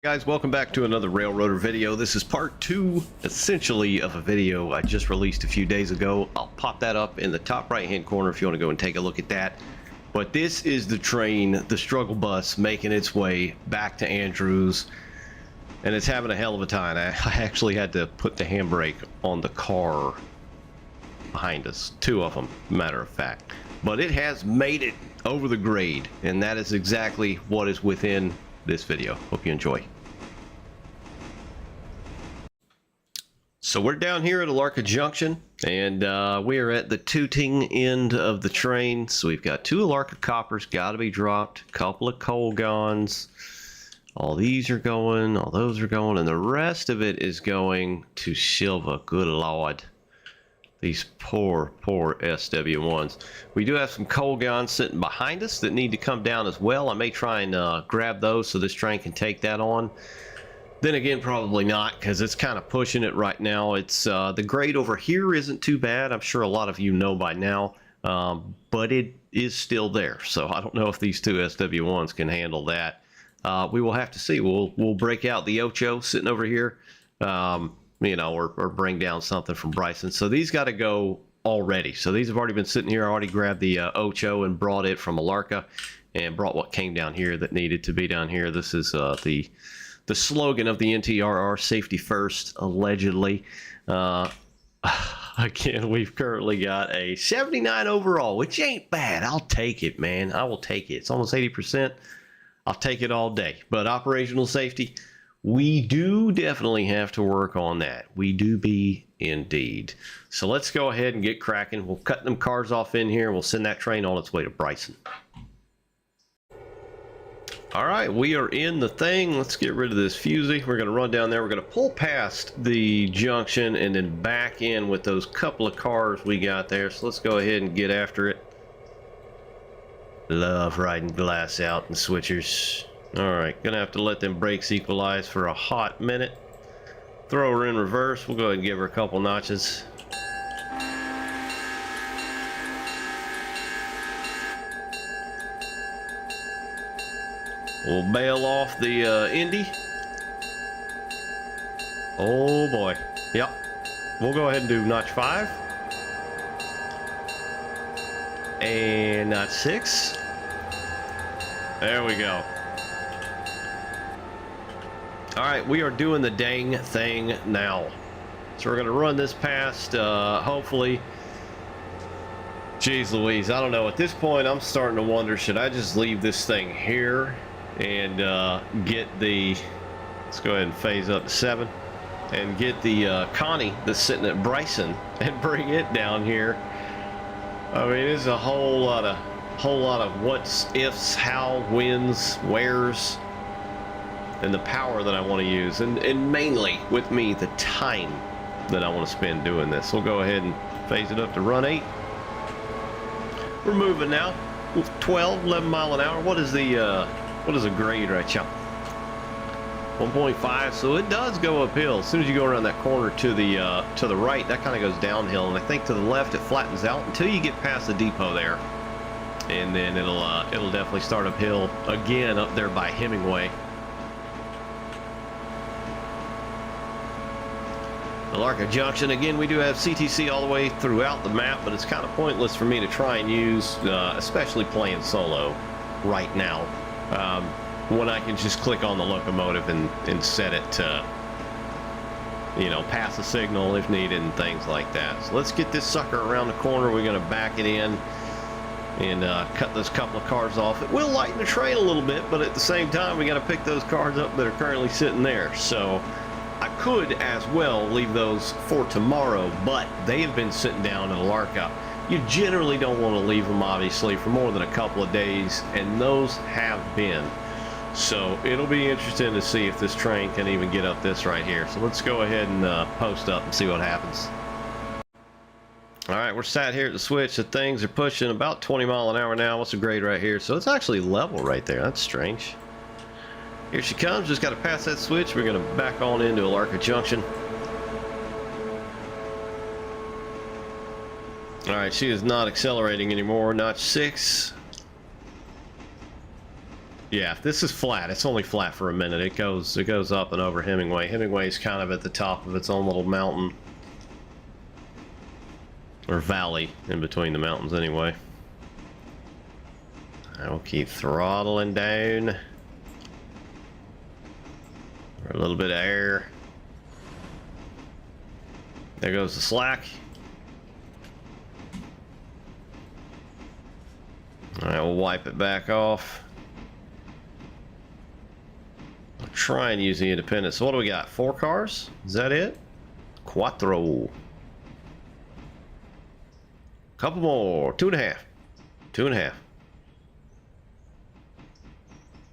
Guys, welcome back to another Railroader video. This is part 2, essentially, of a video I just released a few days ago. I'll pop that up in the top right hand corner if you want to go and take a look at that. But this is the train, the struggle bus, making its way back to Andrews, and it's having a hell of a time. I actually had to put the handbrake on the car behind us, 2 of them, matter of fact. But it has made it over the grade, and that is exactly what is within this video. Hope you enjoy. So we're down here at Alarka Junction, and we are at the tooting end of the train. So we've got 2 Alarka coppers got to be dropped, a couple of coal guns. All these are going, all those are going, and the rest of it is going to Silva. Good Lord. These poor SW1s. We do have some coal guns sitting behind us that need to come down as well. I may try and grab those so this train can take that on. Then again, probably not, because it's kind of pushing it right now. It's the grade over here isn't too bad. I'm sure a lot of you know by now, but it is still there. So I don't know if these 2 SW1s can handle that. We will have to see. We'll break out the Ocho sitting over here. You know, or bring down something from Bryson. So these got to go already. So these have already been sitting here. I already grabbed the Ocho and brought it from Alarka and brought what came down here that needed to be down here. This is the slogan of the NTRR, safety first, allegedly. Again, we've currently got a 79 overall, which ain't bad. I'll take it, man. I will take it. It's almost 80%. I'll take it all day. But operational safety, we do definitely have to work on that. We do be indeed. So let's go ahead and get cracking. We'll cut them cars off in here. We'll send that train on its way to Bryson. All right, we are in the thing. Let's get rid of this fusee. We're going to run down there. We're going to pull past the junction and then back in with those couple of cars we got there. So let's go ahead and get after it. Love riding glass out and switchers. Alright, gonna have to let them brakes equalize for a hot minute. Throw her in reverse. We'll go ahead and give her a couple notches. We'll bail off the Indy. Oh boy. Yep. We'll go ahead and do notch 5. And notch 6. There we go. Alright, we are doing the dang thing now. So we're going to run this past, hopefully. Jeez Louise, I don't know. At this point, I'm starting to wonder, should I just leave this thing here and get the... Let's go ahead and phase up to 7. And get the Connie that's sitting at Bryson and bring it down here. I mean, it's a whole lot of what's, ifs, how, whens, wheres, and the power that I want to use, and mainly with me the time that I want to spend doing this. We'll go ahead and phase it up to run 8. We're moving now with 11 mile an hour. What is the grade right now? 1.5. So it does go uphill. As soon as you go around that corner to the right, that kind of goes downhill, and I think to the left it flattens out until you get past the depot there, and then it'll definitely start uphill again up there by Hemingway. Alarka Junction, again, we do have CTC all the way throughout the map, but it's kind of pointless for me to try and use, especially playing solo right now, when I can just click on the locomotive and set it to, you know, pass a signal if needed and things like that. So let's get this sucker around the corner. We're going to back it in and cut those couple of cars off. It will lighten the train a little bit, but at the same time, we got to pick those cars up that are currently sitting there. So I could as well leave those for tomorrow, but they have been sitting down in Alarka. You generally don't want to leave them, obviously, for more than a couple of days, and those have been. So it'll be interesting to see if this train can even get up this right here. So let's go ahead and post up and see what happens. All right, we're sat here at the switch. The things are pushing about 20 mile an hour now. What's the grade right here? So it's actually level right there. That's strange. Here she comes. Just got to pass that switch. We're going to back on into Alarka Junction. All right, she is not accelerating anymore. Notch 6. Yeah, this is flat. It's only flat for a minute. It goes up and over Hemingway. Hemingway's kind of at the top of its own little mountain. Or valley in between the mountains anyway. I will keep throttling down. For a little bit of air. There goes the slack. Alright, we'll wipe it back off. I'll try and use the independent. So what do we got? 4 cars? Is that it? Cuatro. Couple more. 2.5. 2.5.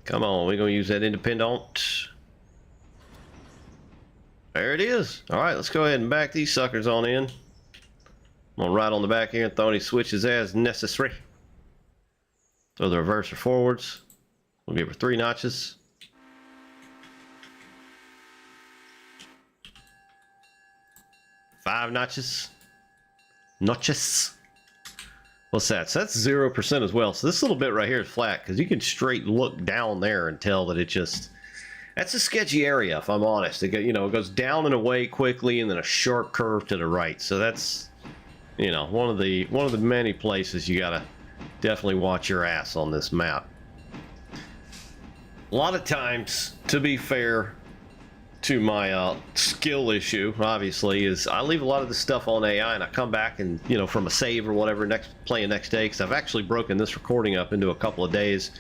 Come on, we're gonna use that independent. There it is. Alright, let's go ahead and back these suckers on in. I'm gonna ride on the back here and throw any switches as necessary. Throw the reverser forwards. We'll give her 3 notches. Five notches. Notches. What's that? So that's 0% as well. So this little bit right here is flat because you can straight look down there and tell that it just... That's a sketchy area, if I'm honest. It goes down and away quickly, and then a sharp curve to the right. So that's, one of the many places you gotta definitely watch your ass on this map. A lot of times, to be fair to my skill issue, obviously, is I leave a lot of the stuff on AI, and I come back and from a save or whatever playing next day, because I've actually broken this recording up into a couple of days,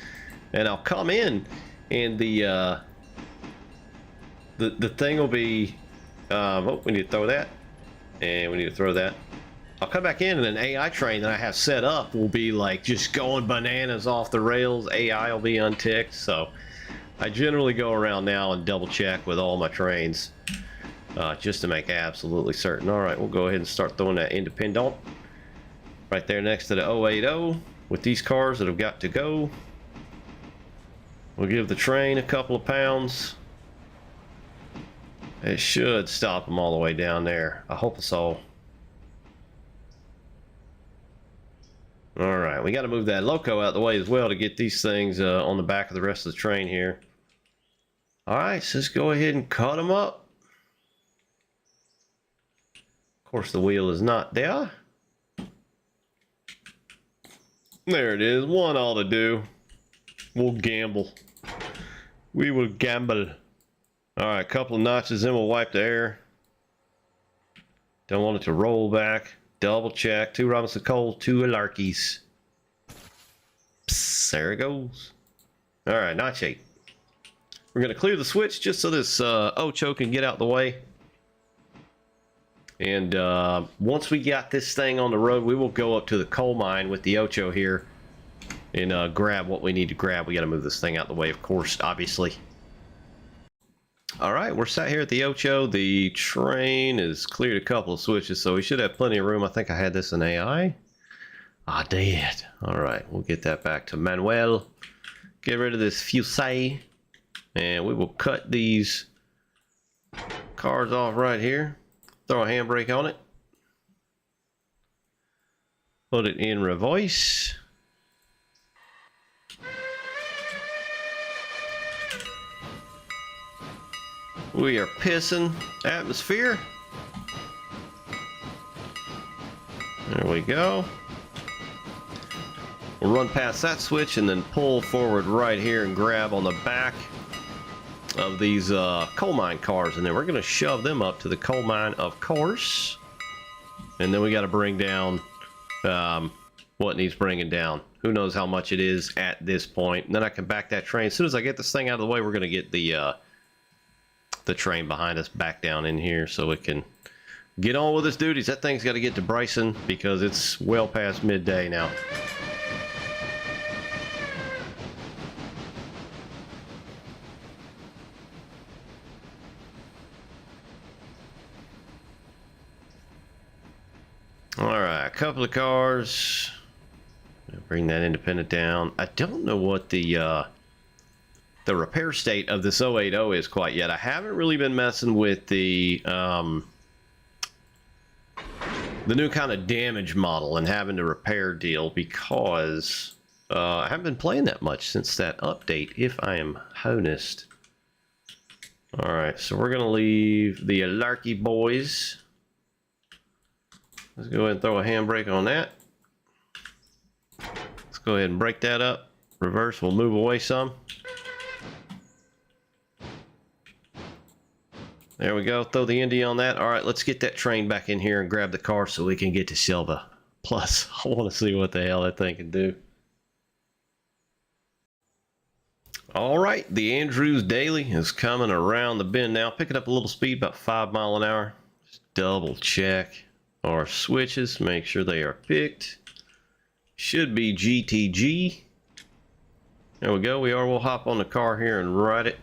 and I'll come in and the thing will be, oh, we need to throw that, and we need to throw that. I'll come back in and an AI train that I have set up will be like just going bananas off the rails. AI will be unticked, so I generally go around now and double check with all my trains just to make absolutely certain. All right, we'll go ahead and start throwing that independent right there next to the 080 with these cars that have got to go. We'll give the train a couple of pounds. It should stop them all the way down there. I hope so. All right, we got to move that loco out the way as well to get these things on the back of the rest of the train here. All right, so let's go ahead and cut them up. Of course, the wheel is not there. There it is. One ought to do. We'll gamble. We will gamble. All right, a couple of notches in, we'll wipe the air. Don't want it to roll back. Double check. 2 Robinson Coles, 2 Alarkies. Psst, there it goes. All right, notch 8. We're going to clear the switch just so this Ocho can get out the way. And once we got this thing on the road, we will go up to the coal mine with the Ocho here and grab what we need to grab. We got to move this thing out the way, of course, obviously. All right, we're sat here at the Ocho. The train has cleared a couple of switches, so we should have plenty of room. I think I had this in AI. I did. All right, we'll get that back to Manuel. Get rid of this fusee, and we will cut these cars off right here. Throw a handbrake on it. Put it in reverse. We are pissing atmosphere. There we go. We'll run past that switch and then pull forward right here and grab on the back of these coal mine cars, and then we're going to shove them up to the coal mine, of course. And then we got to bring down what needs bringing down. Who knows how much it is at this point. And then I can back that train. As soon as I get this thing out of the way, we're going to get the train behind us back down in here so it can get on with its duties. That thing's got to get to Bryson because it's well past midday now. All right, a couple of cars. Bring that independent down. I don't know what the repair state of this 080 is quite yet. I haven't really been messing with the new kind of damage model and having to repair deal because I haven't been playing that much since that update, if I am honest. Alright, so we're going to leave the Larky boys. Let's go ahead and throw a handbrake on that. Let's go ahead and break that up. Reverse, we'll move away some. There we go, throw the Indy on that. Alright, let's get that train back in here and grab the car so we can get to Silva. Plus, I want to see what the hell that thing can do. Alright, the Andrews Daily is coming around the bend now, picking up a little speed, about 5 miles an hour. Just double check our switches, make sure they are picked. Should be GTG. There we go, we'll hop on the car here and ride it.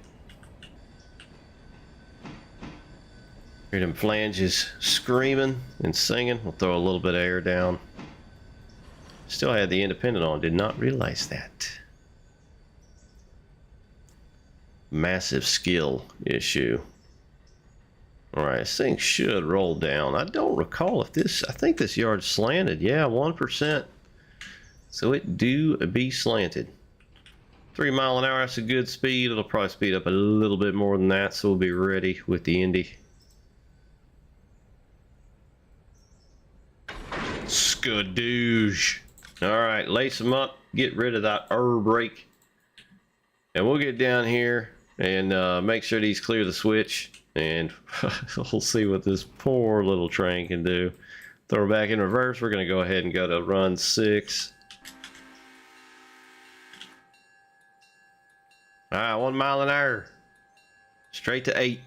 Hear them flanges screaming and singing. We'll throw a little bit of air down. Still had the independent on, did not realize that. Massive skill issue. Alright, this thing should roll down. I don't recall if this, I think this yard's slanted. Yeah, 1%. So it do be slanted. 3 mile an hour, that's a good speed. It'll probably speed up a little bit more than that, so we'll be ready with the Indy. Skadoosh. Alright, lace them up, get rid of that brake. And we'll get down here and make sure these clear the switch. And we'll see what this poor little train can do. Throw her back in reverse. We're going to go ahead and go to run 6. Alright, 1 mile an hour. Straight to 8.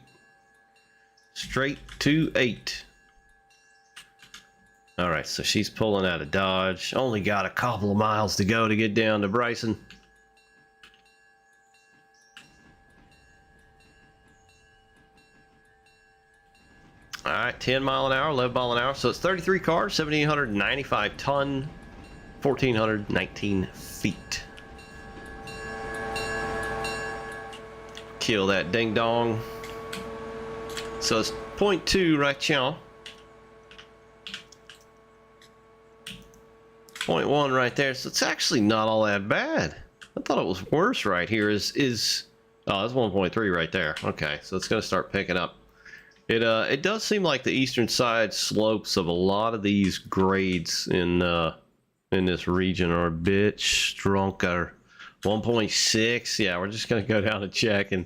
Straight to 8. Alright, so she's pulling out of Dodge. Only got a couple of miles to go to get down to Bryson. Alright, 10 mile an hour, 11 mile an hour. So it's 33 cars, 1,795 ton, 1,419 feet. Kill that ding dong. So it's 0.2 right here. 0.1 right there, so it's actually not all that bad. I thought it was worse right here. Oh, that's 1.3 right there. Okay, so it's going to start picking up. It does seem like the eastern side slopes of a lot of these grades in this region are a bit stronger. 1.6. Yeah, we're just going to go down and check, and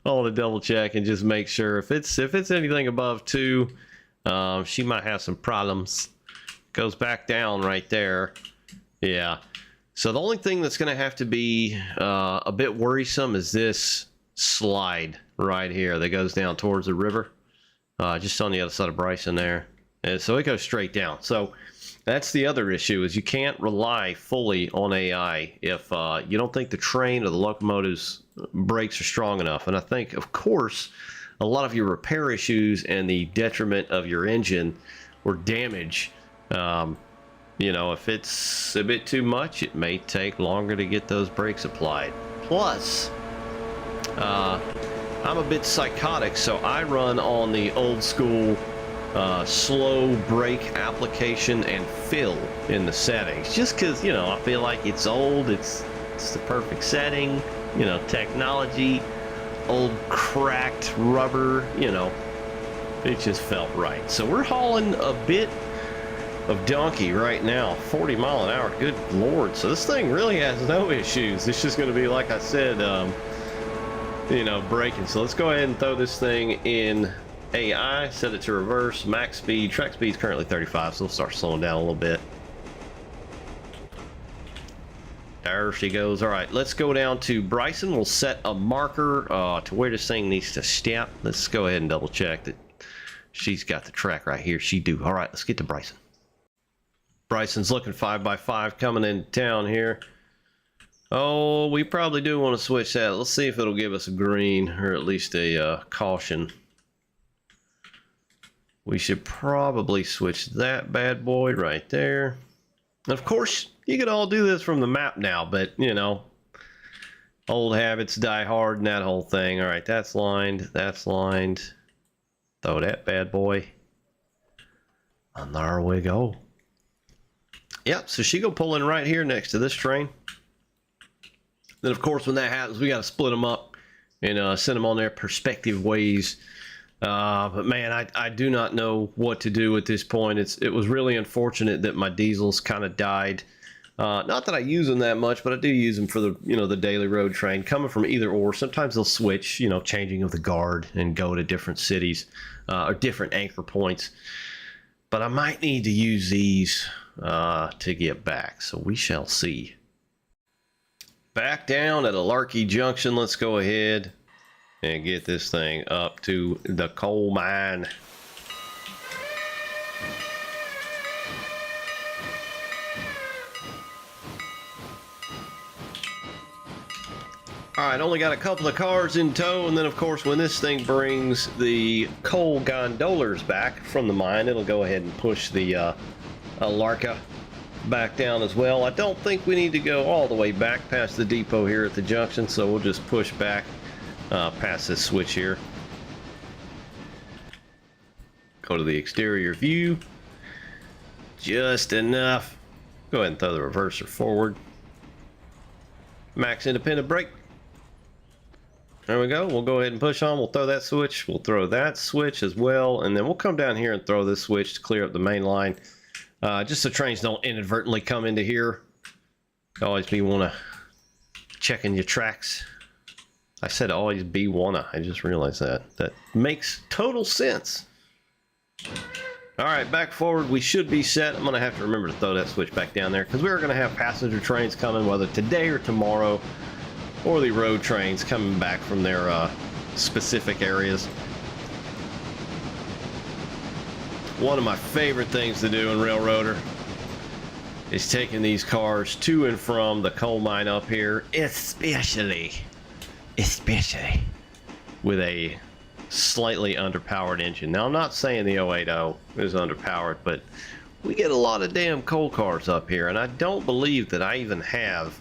I want to double check and just make sure if it's anything above 2, she might have some problems. Goes back down right there. Yeah, so the only thing that's going to have to be a bit worrisome is this slide right here that goes down towards the river, just on the other side of Bryson there, and so it goes straight down. So that's the other issue, is you can't rely fully on AI if you don't think the train or the locomotive's brakes are strong enough. And I think, of course, a lot of your repair issues and the detriment of your engine or damage, you know, if it's a bit too much, it may take longer to get those brakes applied. Plus, I'm a bit psychotic, so I run on the old school slow brake application and fill in the settings, just because, you know, I feel like it's old, it's the perfect setting, you know, technology, old cracked rubber, you know, it just felt right. So we're hauling a bit of donkey right now, 40 mile an hour, good lord. So this thing really has no issues. It's just going to be, like I said, you know, braking. So let's go ahead and throw this thing in AI, set it to reverse, max speed. Track speed is currently 35, so we'll start slowing down a little bit. There she goes. All right, let's go down to Bryson. We'll set a marker to where this thing needs to stop. Let's go ahead and double check that she's got the track right here. She do. All right, let's get to Bryson. Bryson's looking 5x5 coming into town here. Oh, we probably do want to switch that. Let's see if it'll give us a green, or at least a caution. We should probably switch that bad boy right there. And of course, you could all do this from the map now, but, you know, old habits die hard and that whole thing. All right, that's lined. That's lined. Throw that bad boy. And there we go. Yep, so she go pull in right here next to this train. Then, of course, when that happens, we got to split them up and send them on their respective ways. But man, I do not know what to do at this point. It was really unfortunate that my diesels kind of died. Not that I use them that much, but I do use them for the the daily road train. Coming from either or, sometimes they'll switch, changing of the guard and go to different cities or different anchor points. But I might need to use these to get back, so we shall see. Back down at Alarky Junction, let's go ahead and get this thing up to the coal mine. All right, only got a couple of cars in tow, and then of course when this thing brings the coal gondolas back from the mine, it'll go ahead and push the Alarka back down as well. I don't think we need to go all the way back past the depot here at the junction, so we'll just push back past this switch here. Go to the exterior view. Just enough. Go ahead and throw the reverser forward. Max independent brake. There we go. We'll go ahead and push on. We'll throw that switch. We'll throw that switch as well. And then we'll come down here and throw this switch to clear up the main line. Just so trains don't inadvertently come into here. Always be wanna checking your tracks. I said always be wanna. I just realized that. That makes total sense. All right, back forward. We should be set. I'm gonna have to remember to throw that switch back down there because we're gonna have passenger trains coming, whether today or tomorrow, or the road trains coming back from their specific areas. One of my favorite things to do in Railroader is taking these cars to and from the coal mine up here, especially with a slightly underpowered engine. Now, I'm not saying the 080 is underpowered, but we get a lot of damn coal cars up here, and I don't believe that I even have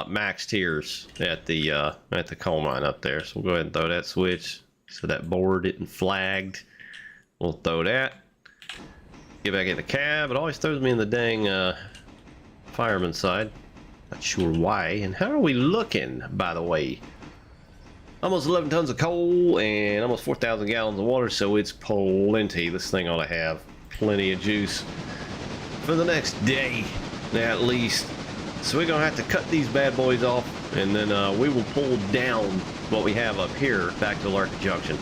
max tiers at the coal mine up there. So we'll go ahead and throw that switch so that board isn't flagged. We'll throw that. Get back in the cab. It always throws me in the dang fireman side. Not sure why. And how are we looking, by the way? Almost 11 tons of coal and almost 4,000 gallons of water, so it's plenty. This thing ought to have plenty of juice for the next day, at least. So we're gonna have to cut these bad boys off, and then we will pull down what we have up here back to Larkin Junction.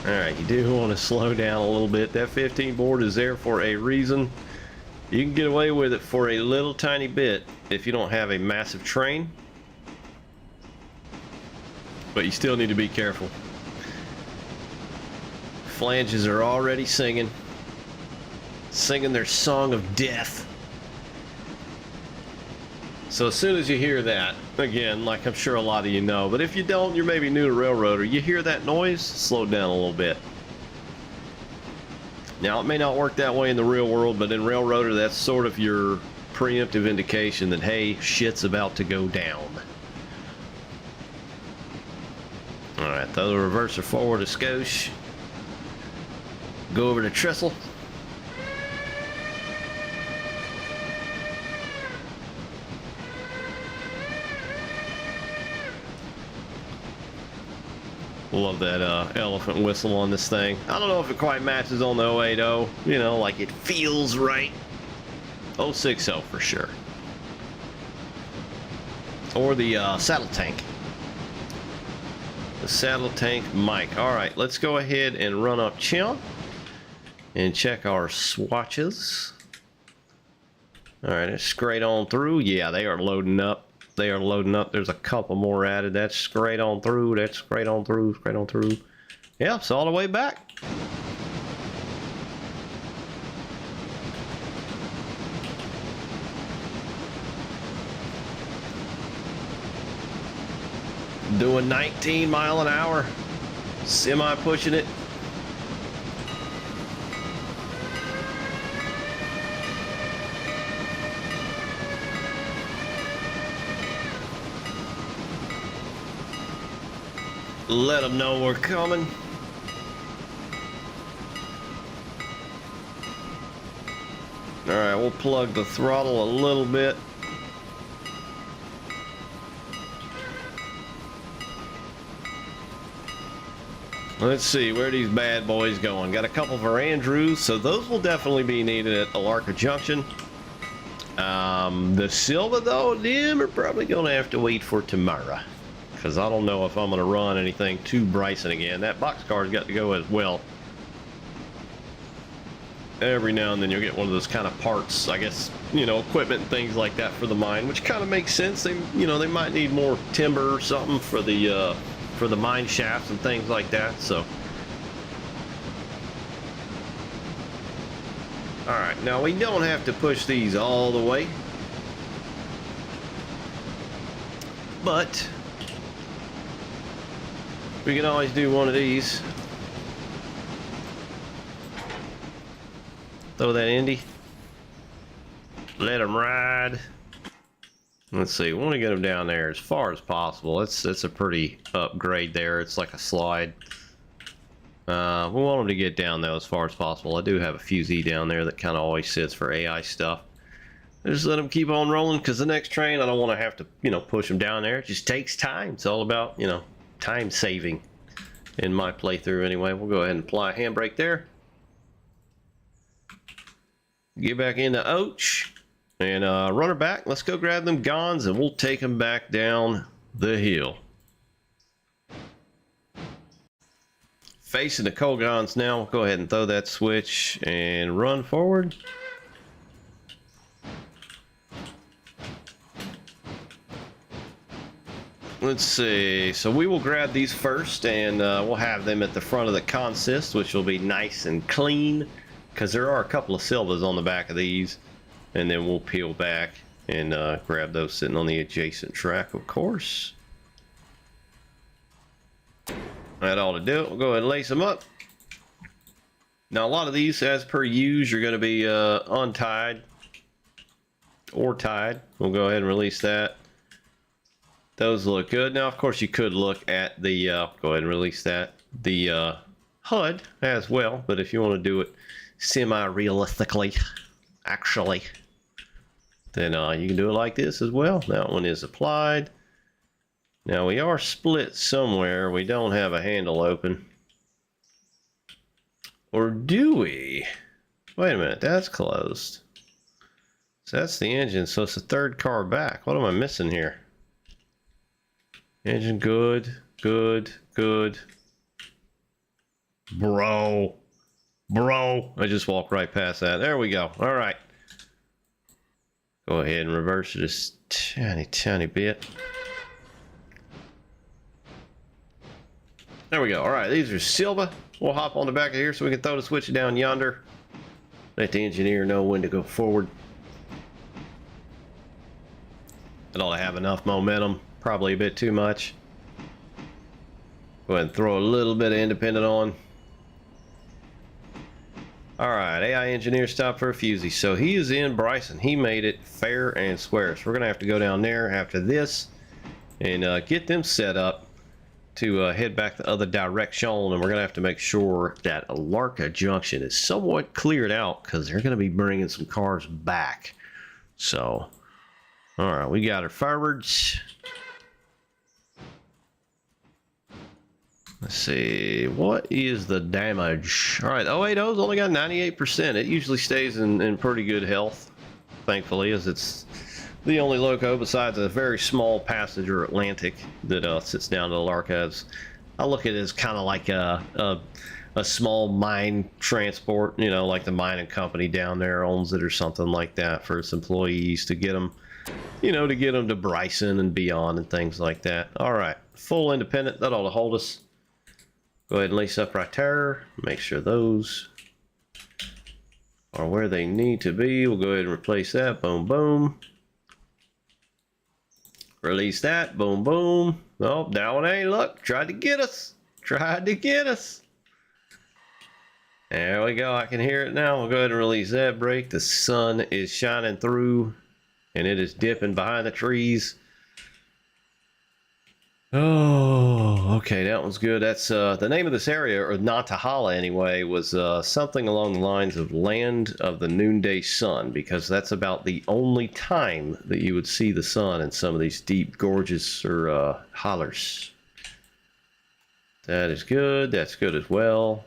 All right, you do want to slow down a little bit. That 15 board is there for a reason. You can get away with it for a little tiny bit if you don't have a massive train, but you still need to be careful. Flanges are already singing their song of death. So as soon as you hear that, again, like I'm sure a lot of you know, but if you don't, you're maybe new to Railroader, you hear that noise, slow down a little bit. Now, it may not work that way in the real world, but in Railroader, that's sort of your preemptive indication that, hey, shit's about to go down. All right, throw the reverser forward a skosh. Go over to trestle. Love that elephant whistle on this thing. I don't know if it quite matches on the 080, you know, like it feels right. 060 for sure. Or the saddle tank. The saddle tank mic. All right, let's go ahead and run up chimp and check our swatches. All right, it's straight on through. Yeah, they are loading up. They are loading up. There's a couple more added. That's straight on through. That's straight on through. Straight on through. Yeah, it's all the way back. Doing 19 mile an hour. Semi pushing it. Let them know we're coming. Alright, we'll plug the throttle a little bit. Let's see, where are these bad boys going? Got a couple for Andrews, so those will definitely be needed at Alarka Junction. The Silva, though, them are probably going to have to wait for tomorrow. Because I don't know if I'm going to run anything to Bryson again. That boxcar's got to go as well. Every now and then you'll get one of those kind of parts, I guess, you know, equipment and things like that for the mine, which kind of makes sense. They, you know, they might need more timber or something for the mine shafts and things like that. So, all right, now we don't have to push these all the way, but we can always do one of these. Throw that Indy. Let them ride. Let's see. We want to get them down there as far as possible. That's a pretty upgrade there. It's like a slide. We want them to get down though as far as possible. I do have a fusee down there that kind of always sits for AI stuff. Just let them keep on rolling, because the next train I don't want to have to, you know, push them down there. It just takes time. It's all about, you know, time saving in my playthrough anyway. We'll go ahead and apply a handbrake there. Get back into Oach and run her back. Let's go grab them gons and we'll take them back down the hill. Facing the coal gons now. We'll go ahead and throw that switch and run forward. Let's see. So we will grab these first, and we'll have them at the front of the consist, which will be nice and clean, because there are a couple of Silvas on the back of these, and then we'll peel back and grab those sitting on the adjacent track, of course. That ought to do it. We'll go ahead and lace them up. Now, a lot of these, as per usual, are going to be untied or tied. We'll go ahead and release that. Those look good. Now, of course, you could look at the, go ahead and release that, the HUD as well, but if you want to do it semi-realistically, actually, then you can do it like this as well. That one is applied. Now, we are split somewhere. We don't have a handle open. Or do we? Wait a minute, that's closed. So that's the engine, so it's the third car back. What am I missing here? Engine good, good, good. Bro, I just walked right past that. There we go. All right. Go ahead and reverse it just tiny bit. There we go. All right, these are Silva. We'll hop on the back of here so we can throw the switch down yonder. Let the engineer know when to go forward. It ought to have enough momentum. Probably a bit too much. Go ahead and throw a little bit of independent on. Alright, AI engineer stopped for a fusee. So he is in Bryson. He made it fair and square. So we're going to have to go down there after this and get them set up to head back the other direction. And we're going to have to make sure that Alarka Junction is somewhat cleared out, because they're going to be bringing some cars back. So, alright, we got our forwards. Let's see, what is the damage? All right, 080's only got 98%. It usually stays in pretty good health, thankfully, as it's the only loco besides a very small passenger Atlantic that sits down to Alarka. I look at it as kind of like a small mine transport, you know, like the mining company down there owns it or something like that for its employees to get them, you know, to get them to Bryson and beyond and things like that. All right, full independent, that ought to hold us. Go ahead and lace up right there. Make sure those are where they need to be. We'll go ahead and replace that. Boom, boom. Release that. Boom, boom. Oh, that one ain't. Look, tried to get us. Tried to get us. There we go. I can hear it now. We'll go ahead and release that brake. The sun is shining through, and it is dipping behind the trees. Oh, Okay, that one's good. That's the name of this area, or Nantahala anyway, was something along the lines of Land of the Noonday Sun, because that's about the only time that you would see the sun in some of these deep gorges or hollers. That is good. That's good as well.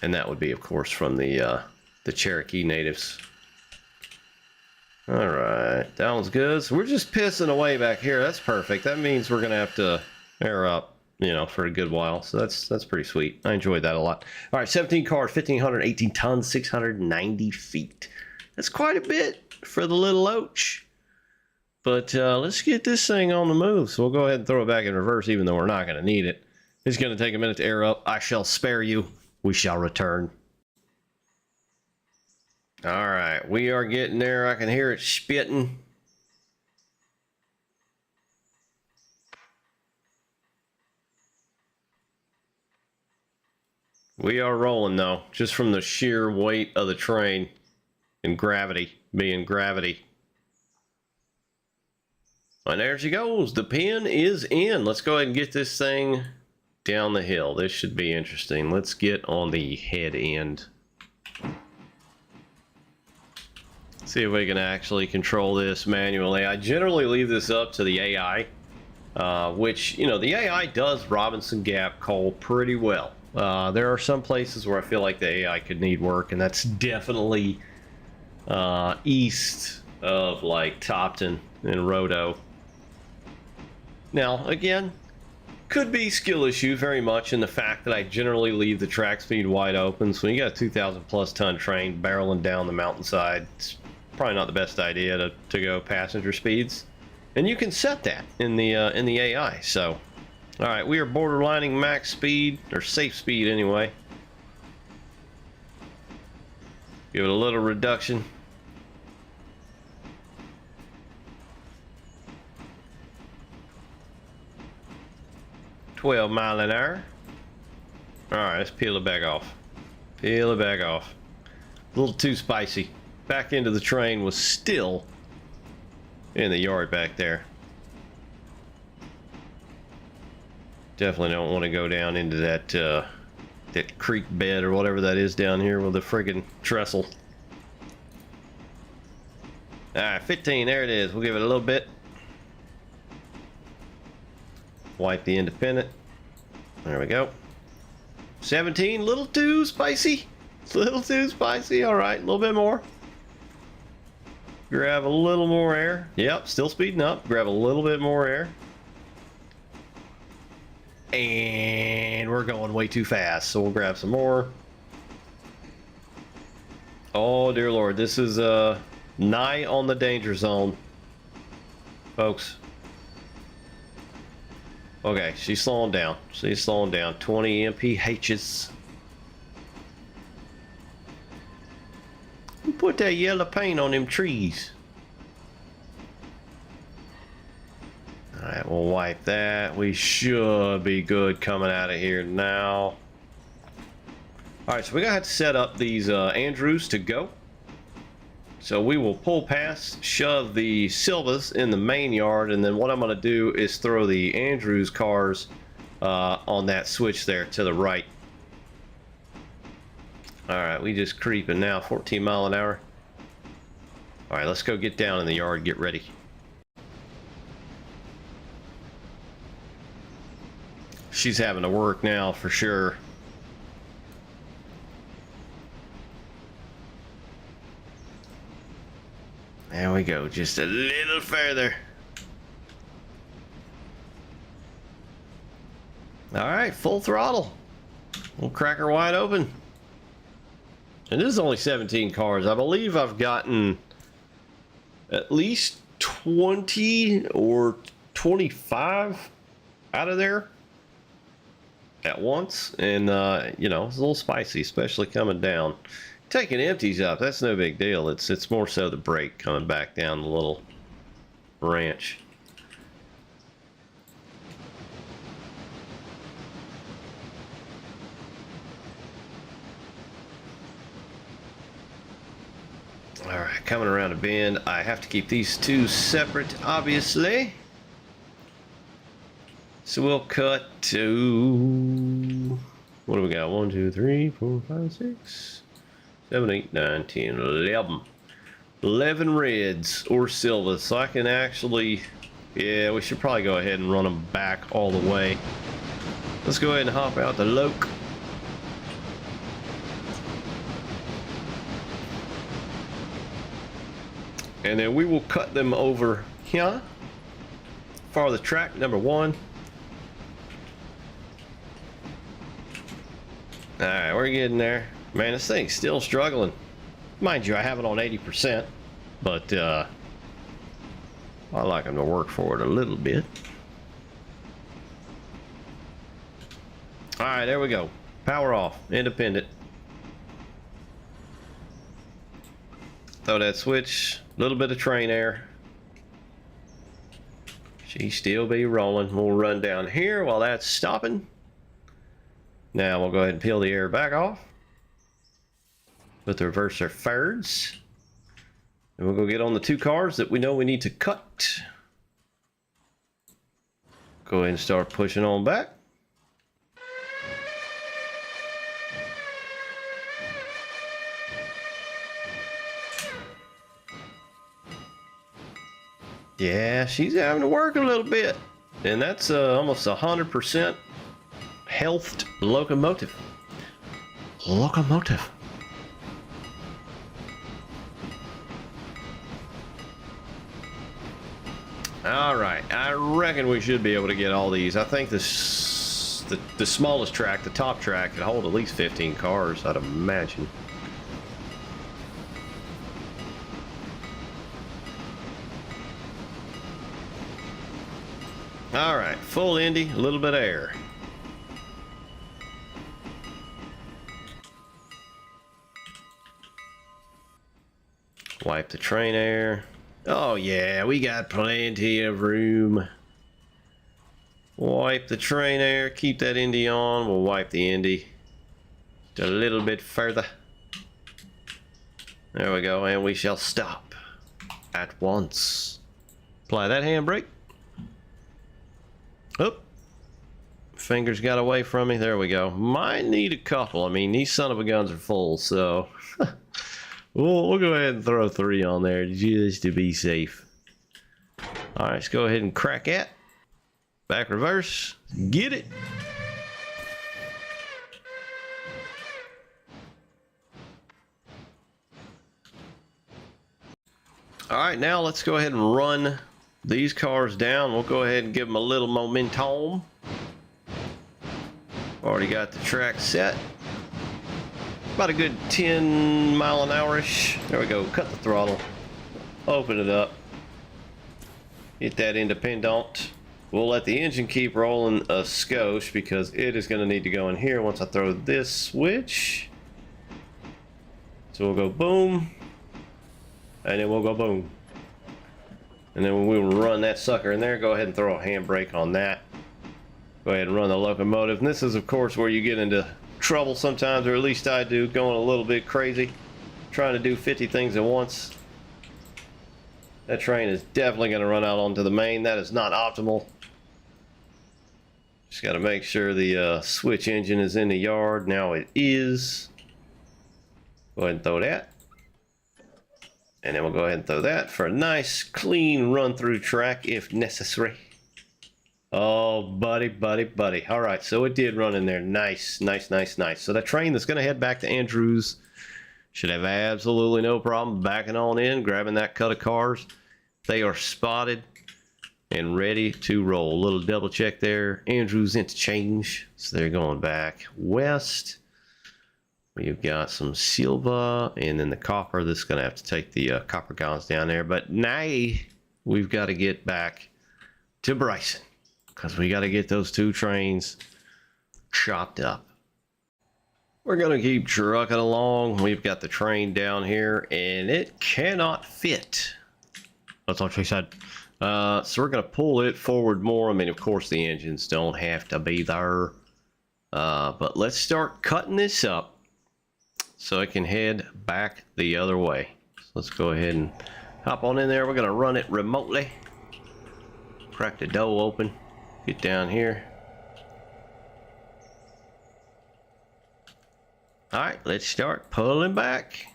And that would be, of course, from the Cherokee natives. All right, that one's good. So we're just pissing away back here. That's perfect. That means we're gonna have to air up, you know, for a good while. So that's pretty sweet. I enjoyed that a lot. All right, 17 cars, 1,518 tons, 690 feet. That's quite a bit for the little Oach. But let's get this thing on the move. So we'll go ahead and throw it back in reverse, even though we're not gonna need it. It's gonna take a minute to air up. I shall spare you. We shall return. All right, we are getting there. I can hear it spitting. We are rolling though, just from the sheer weight of the train and gravity being gravity. And there she goes. The pin is in. Let's go ahead and get this thing down the hill. This should be interesting. Let's get on the head end. See if we can actually control this manually. I generally leave this up to the AI, which, you know, the AI does Robinson Gap coal pretty well. There are some places where I feel like the AI could need work, and that's definitely east of like Topton and Rodo. Now, again, could be skill issue very much in the fact that I generally leave the track speed wide open. So when you got a 2,000 plus ton train barreling down the mountainside, it's probably not the best idea to go passenger speeds. And you can set that in the AI. So, all right, we are borderlining max speed, or safe speed anyway. Give it a little reduction. $12 miles an hour. All right, let's peel it back off. Peel it back off. A little too spicy. Back into the train was still in the yard back there. Definitely don't want to go down into that that creek bed or whatever that is down here with the friggin' trestle. All right, 15. There it is. We'll give it a little bit. Wipe the independent. There we go. 17. Little too spicy. Little too spicy. All right, a little bit more. Grab a little more air. Yep, still speeding up. Grab a little bit more air. And we're going way too fast, so we'll grab some more. Oh, dear Lord. This is nigh on the danger zone, folks. Okay, she's slowing down. She's slowing down. 20 mphs. Put that yellow paint on them trees. Alright, we'll wipe that. We should be good coming out of here now. Alright, so we're gonna have to set up these Andrews to go. So we will pull past, shove the Silvas in the main yard, and then what I'm gonna do is throw the Andrews cars on that switch there to the right. Alright, we just creeping now, 14 mile an hour. Alright, let's go get down in the yard, get ready. She's having to work now for sure. There we go, just a little further. Alright, full throttle. We'll crack her wide open. And this is only 17 cars. I believe I've gotten at least 20 or 25 out of there at once. And, you know, it's a little spicy, especially coming down. Taking empties up, that's no big deal. It's more so the brake coming back down the little branch. Alright, coming around a bend. I have to keep these two separate, obviously. So we'll cut to, what do we got? 1, 2, 3, 4, 5, 6, 7, 8, 9, 10, 11. 11 reds or silvers. So I can actually, yeah, we should probably go ahead and run them back all the way. Let's go ahead and hop out the loke. And then we will cut them over here for the track number 1. Alright, we're getting there. Man, this thing's still struggling. Mind you, I have it on 80%, but I like them to work for it a little bit. Alright, there we go. Power off. Independent. Throw that switch. A little bit of train air. She still be rolling. We'll run down here while that's stopping. Now we'll go ahead and peel the air back off. Put the reverser forwards. And we'll go get on the 2 cars that we know we need to cut. Go ahead and start pushing on back. Yeah, she's having to work a little bit. And that's almost 100% healthed locomotive. Locomotive. All right, I reckon we should be able to get all these. I think the smallest track, the top track, could hold at least 15 cars, I'd imagine. All right, full Indy, a little bit of air. Wipe the train air. Oh yeah, we got plenty of room. Wipe the train air, keep that Indy on. We'll wipe the Indy just a little bit further. There we go, and we shall stop at once. Apply that handbrake. Oop. Fingers got away from me. There we go. Might need a couple. I mean, these son of a guns are full, so we'll go ahead and throw 3 on there just to be safe. All right, let's go ahead and crack it. Back reverse. Get it. All right, now let's go ahead and run these cars down. We'll go ahead and give them a little momentum. Already got the track set. About a good 10 mile an hour-ish. There we go. Cut the throttle. Open it up. Hit that independent. We'll let the engine keep rolling a skosh because it is going to need to go in here once I throw this switch. So we'll go boom. And then we'll go boom. And then we'll run that sucker in there. Go ahead and throw a handbrake on that. Go ahead and run the locomotive. And this is, of course, where you get into trouble sometimes, or at least I do, going a little bit crazy, trying to do 50 things at once. That train is definitely going to run out onto the main. That is not optimal. Just got to make sure the switch engine is in the yard. Now it is. Go ahead and throw that. And then we'll go ahead and throw that for a nice, clean run-through track if necessary. Oh, buddy, buddy, buddy. All right, so it did run in there. Nice, nice, nice, nice. So that train that's going to head back to Andrews should have absolutely no problem backing on in, grabbing that cut of cars. They are spotted and ready to roll. A little double check there. Andrews interchange. So they're going back west. We've got some silver and then the copper. This is going to have to take the copper guns down there. But now we've got to get back to Bryson because we got to get those 2 trains chopped up. We're going to keep trucking along. We've got the train down here and it cannot fit. That's what she said. So we're going to pull it forward more. I mean, of course, the engines don't have to be there. But let's start cutting this up so it can head back the other way. So let's go ahead and hop on in there. We're going to run it remotely. Crack the door open. Get down here. All right, let's start pulling back.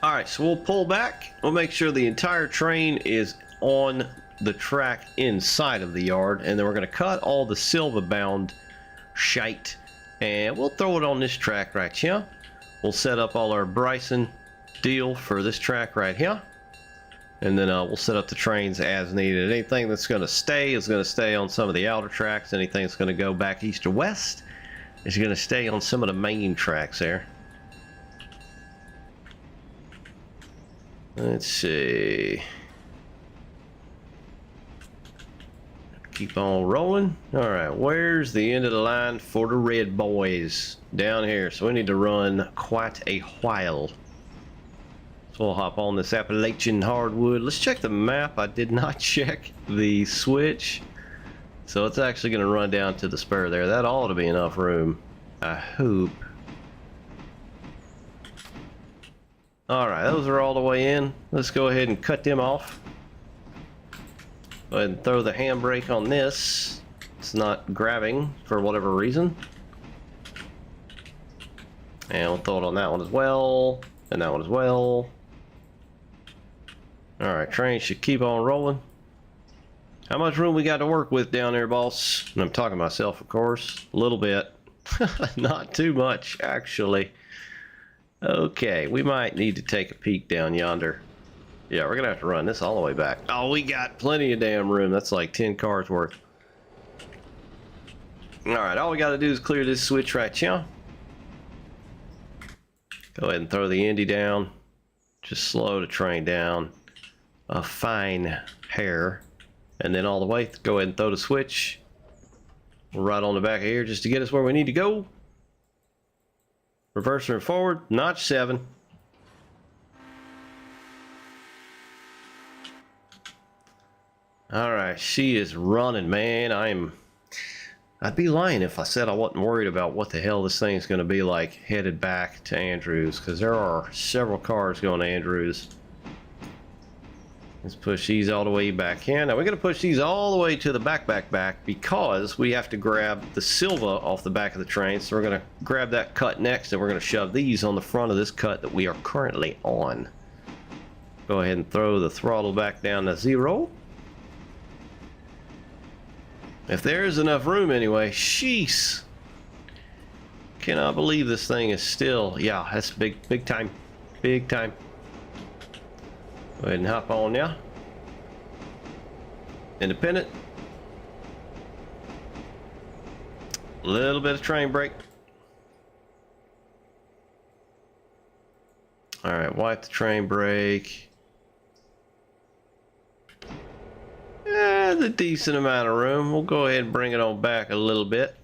All right, so we'll pull back. We'll make sure the entire train is on the track inside of the yard, and then we're going to cut all the silver-bound shite, and we'll throw it on this track right here. We'll set up all our Bryson deal for this track right here, and then we'll set up the trains as needed. Anything that's going to stay is going to stay on some of the outer tracks. Anything that's going to go back east or west is going to stay on some of the main tracks there. Let's see. Keep on rolling. All right, where's the end of the line for the red boys? Down here. So we need to run quite a while. So we'll hop on this Appalachian hardwood. Let's check the map. I did not check the switch. So it's actually going to run down to the spur there. That ought to be enough room, I hope. All right, those are all the way in. Let's go ahead and cut them off. Go ahead and throw the handbrake on this. It's not grabbing for whatever reason. And we'll throw it on that one as well. And that one as well. All right, train should keep on rolling. How much room we got to work with down there, boss? And I'm talking to myself, of course. A little bit. Not too much, actually. Okay, we might need to take a peek down yonder. Yeah, we're gonna have to run this all the way back. Oh, we got plenty of damn room. That's like 10 cars worth. All right, all we gotta do is clear this switch right here. Go ahead and throw the Indy down. Just slow the train down a fine hair. And then all the way, go ahead and throw the switch. Right on the back of here just to get us where we need to go. Reverser and forward, notch 7. All right, she is running, man. I'd be lying if I said I wasn't worried about what the hell this thing's going to be like headed back to Andrews, because there are several cars going to Andrews. Let's push these all the way back in. Now we're going to push these all the way to the back because we have to grab the silver off the back of the train. So we're going to grab that cut next, and we're going to shove these on the front of this cut that we are currently on. Go ahead and throw the throttle back down to 0. If there is enough room anyway. Sheesh. Cannot believe this thing is still, yeah, that's big time. Big time. Go ahead and hop on now. Independent. A little bit of train brake. All right, wipe the train brake. There's a decent amount of room. We'll go ahead and bring it on back a little bit.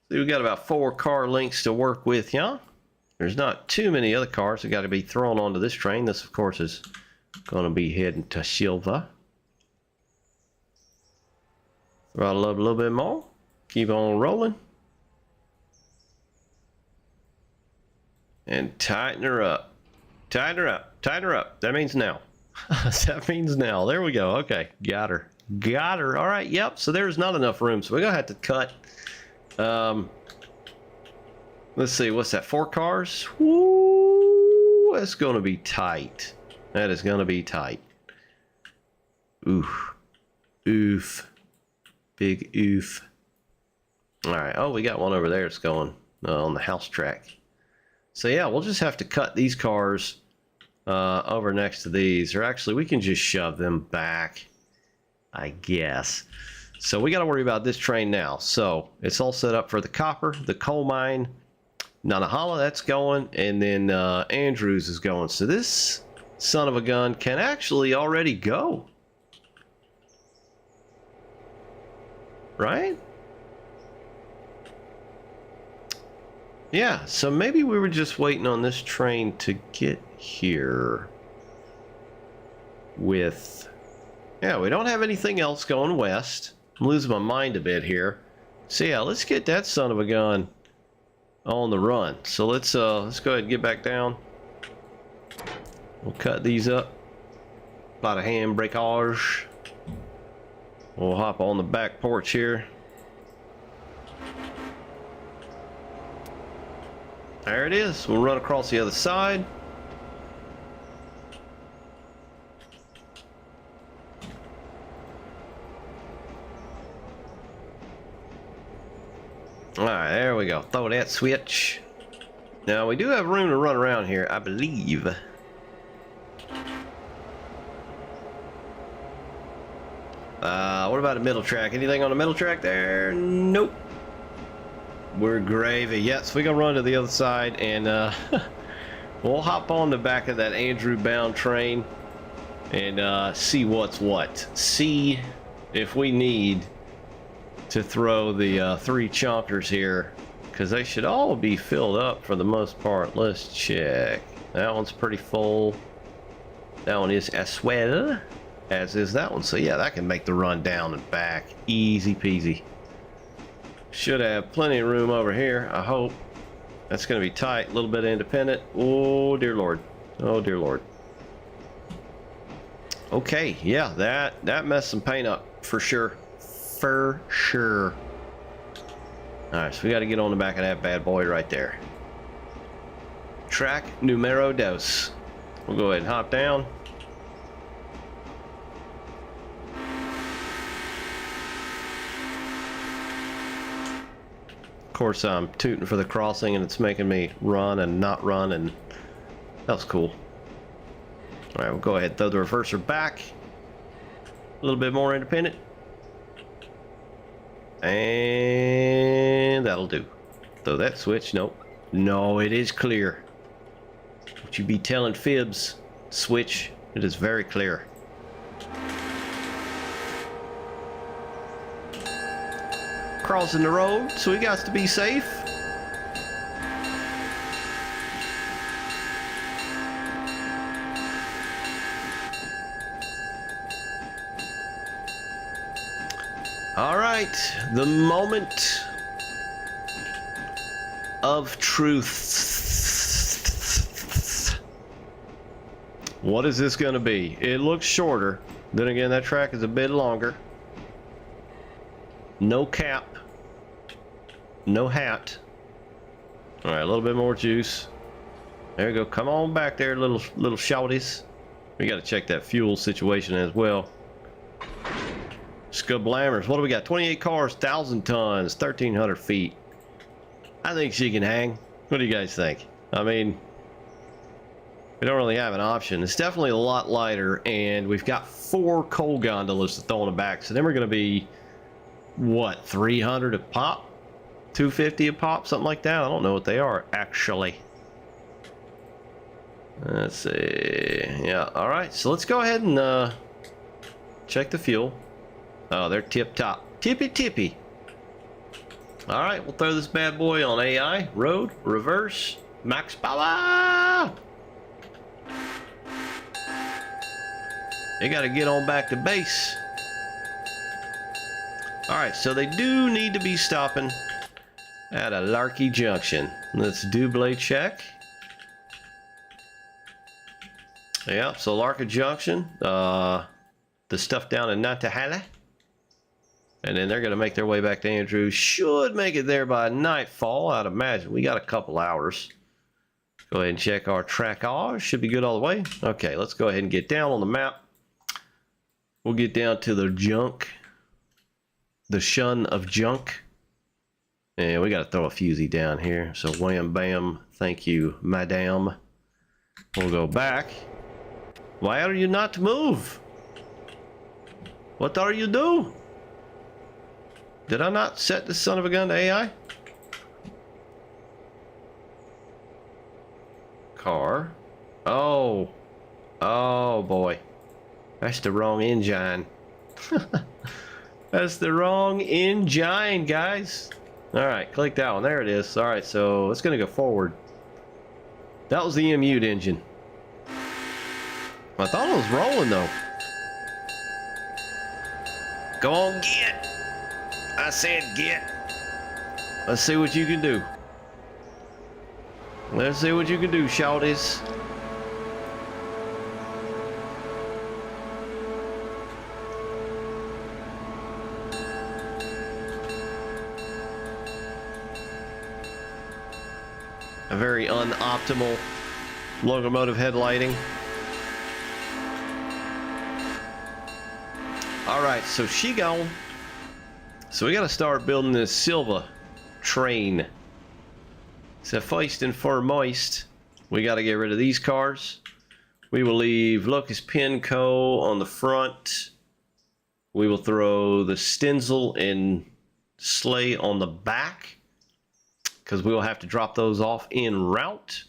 See, we got about 4 car lengths to work with, yeah? There's not too many other cars that got to be thrown onto this train. This, of course, is going to be heading to Silva. Throttle up a little bit more. Keep on rolling. And tighten her up. Tighten her up. Tighten her up. That means now. That means now. There we go. Okay. Got her. Got her. All right. Yep. So there's not enough room. So we're going to have to cut. Let's see. What's that? 4 cars? Woo. That's going to be tight. That is going to be tight. Oof. Oof. Big oof. All right. Oh, we got one over there. It's going on the house track. So yeah, we'll just have to cut these cars over next to these, or actually we can just shove them back, I guess. So we got to worry about this train now. So it's all set up for the copper, the coal mine, Nantahala, that's going, and then Andrews is going. So this son of a gun can actually already go, right? Yeah, so maybe we were just waiting on this train to get here with... Yeah, we don't have anything else going west. I'm losing my mind a bit here. So yeah, let's get that son of a gun on the run. So let's go ahead and get back down. We'll cut these up. A lot of hand breakage. We'll hop on the back porch here. There it is. We'll run across the other side. Alright, there we go. Throw that switch. Now, we do have room to run around here, I believe. What about a middle track? Anything on the middle track there? Nope. We're gravy. Yes, we're gonna run to the other side and we'll hop on the back of that Andrew bound train and see what's what. See if we need to throw the 3 chonkers here, because they should all be filled up for the most part. Let's check. That one's pretty full. That one is as well, as is that one. So yeah, that can make the run down and back easy peasy. Should have plenty of room over here, I hope. That's going to be tight. A little bit independent. Oh dear lord. Oh dear lord. Okay, yeah, that messed some paint up for sure. For sure. Alright, so we got to get on the back of that bad boy right there. Track numero dos. We'll go ahead and hop down. Of course, I'm tooting for the crossing and it's making me run and not run, and that was cool. Alright, we'll go ahead and throw the reverser back. A little bit more independent. And that'll do. Throw that switch. Nope. No, it is clear. Don't you be telling fibs, switch. It is very clear. Crossing the road, so we got to be safe. All right, the moment of truth. What is this going to be? It looks shorter. Then again, that track is a bit longer. No cap. No hat. All right, a little bit more juice. There we go. Come on back there, little shouties. We got to check that fuel situation as well. Scablammers. What do we got? 28 cars, 1,000 tons, 1,300 feet. I think she can hang. What do you guys think? I mean, we don't really have an option. It's definitely a lot lighter, and we've got 4 coal gondolas to throw in the back. So then we're going to be, what, 300 a pop? 250 a pop? Something like that? I don't know what they are, actually. Let's see. Yeah, all right. So let's go ahead and check the fuel. Oh, they're tip-top. Tippy-tippy. All right, we'll throw this bad boy on AI. Road, reverse, max power. They got to get on back to base. All right, so they do need to be stopping at a Larky Junction. Let's double check. Yeah, so Larky Junction. The stuff down in Nantahala. And then they're going to make their way back to Andrew. Should make it there by nightfall, I'd imagine. We got a couple hours. Go ahead and check our trackage. Should be good all the way. Okay, let's go ahead and get down on the map. We'll get down to the junk. The shun of junk. And we got to throw a fusee down here. So wham bam. Thank you, madame. We'll go back. Why are you not move? What are you do? Did I not set this son of a gun to AI? Car. Oh. Oh boy. That's the wrong engine. That's the wrong engine, guys. Alright, click that one. There it is. Alright, so it's going to go forward. That was the MU'd engine. I thought it was rolling though. Go on, get. I said get. Let's see what you can do. Let's see what you can do, shouties. very unoptimal locomotive headlighting. All right, so she gone. So we got to start building this silver train. So first and foremost, we got to get rid of these cars. We will leave Locust Pin Co. on the front. We will throw the Stenzel and Sleigh on the back, because we will have to drop those off en route.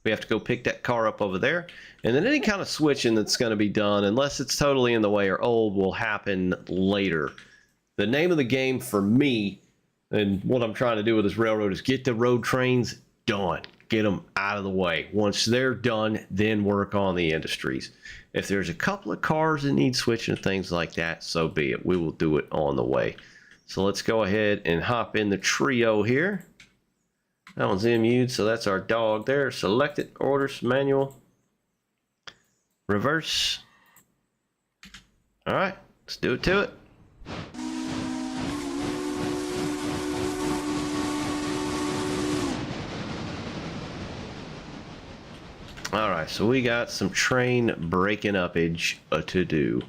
We have to go pick that car up over there. And then any kind of switching that's going to be done, unless it's totally in the way or old, will happen later. The name of the game for me, and what I'm trying to do with this railroad, is get the road trains done. Get them out of the way. Once they're done, then work on the industries. If there's a couple of cars that need switching and things like that, so be it. We will do it on the way. So let's go ahead and hop in the trio here. That one's MU'd, so that's our dog there. Select it, orders, manual, reverse. All right, let's do it to it. All right, so we got some train breaking upage to do.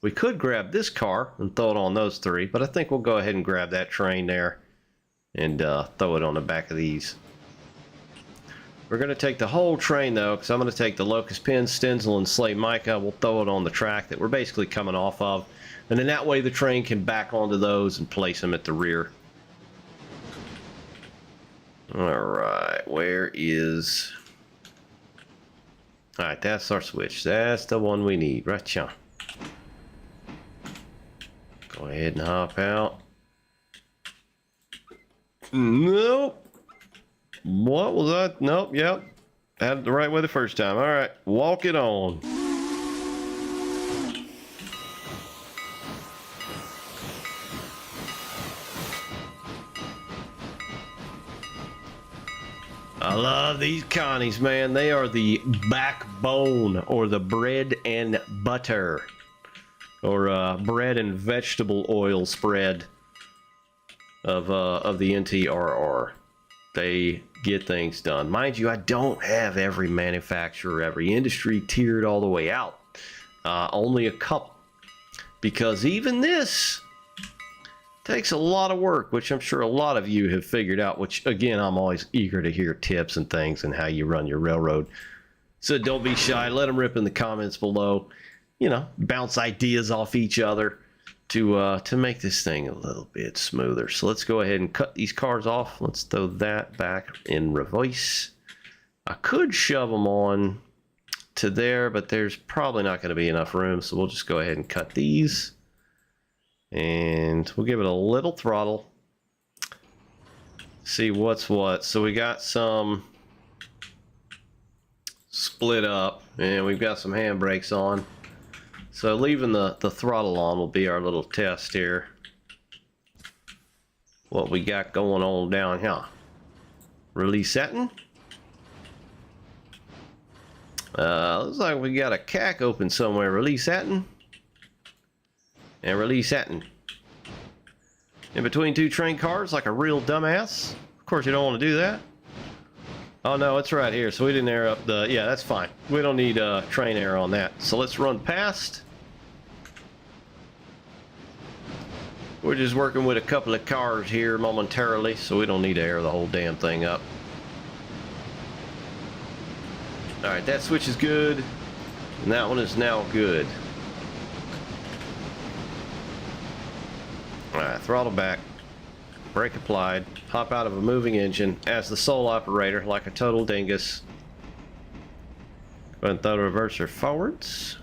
We could grab this car and throw it on those three, but I think we'll go ahead and grab that train there and throw it on the back of these. We're going to take the whole train, though, because I'm going to take the Locust Pin, Stenzel, and Slate Mica. We'll throw it on the track that we're basically coming off of, and then that way the train can back onto those and place them at the rear. All right, where is... All right, that's our switch. That's the one we need. Right, yeah. Go ahead and hop out. Nope. What was that? Nope, yep. Had it the right way the first time. All right, walk it on. I love these Connies, man. They are the backbone, or the bread and butter, or bread and vegetable oil spread of the NTRR. They get things done. Mind you, I don't have every manufacturer, every industry tiered all the way out. Only a couple. Because even this takes a lot of work, which I'm sure a lot of you have figured out, which, again, I'm always eager to hear tips and things and how you run your railroad. So don't be shy. Let them rip in the comments below. You know, bounce ideas off each other to make this thing a little bit smoother. So let's go ahead and cut these cars off. Let's throw that back in reverse. I could shove them on to there, but there's probably not going to be enough room, so we'll just go ahead and cut these. And we'll give it a little throttle. See what's what. So we got some split up, and we've got some handbrakes on. So leaving the throttle on will be our little test here. What we got going on down here. Release setting. Looks like we got a cack open somewhere. Release setting. And release setting. In between two train cars like a real dumbass. Of course you don't want to do that. Oh no, it's right here. So we didn't air up the... Yeah, that's fine. We don't need train air on that. So let's run past. We're just working with a couple of cars here momentarily, so we don't need to air the whole damn thing up. Alright, that switch is good. And that one is now good. Alright, throttle back. Brake applied. Hop out of a moving engine as the sole operator, like a total dingus. Go ahead and throw the reverser forwards.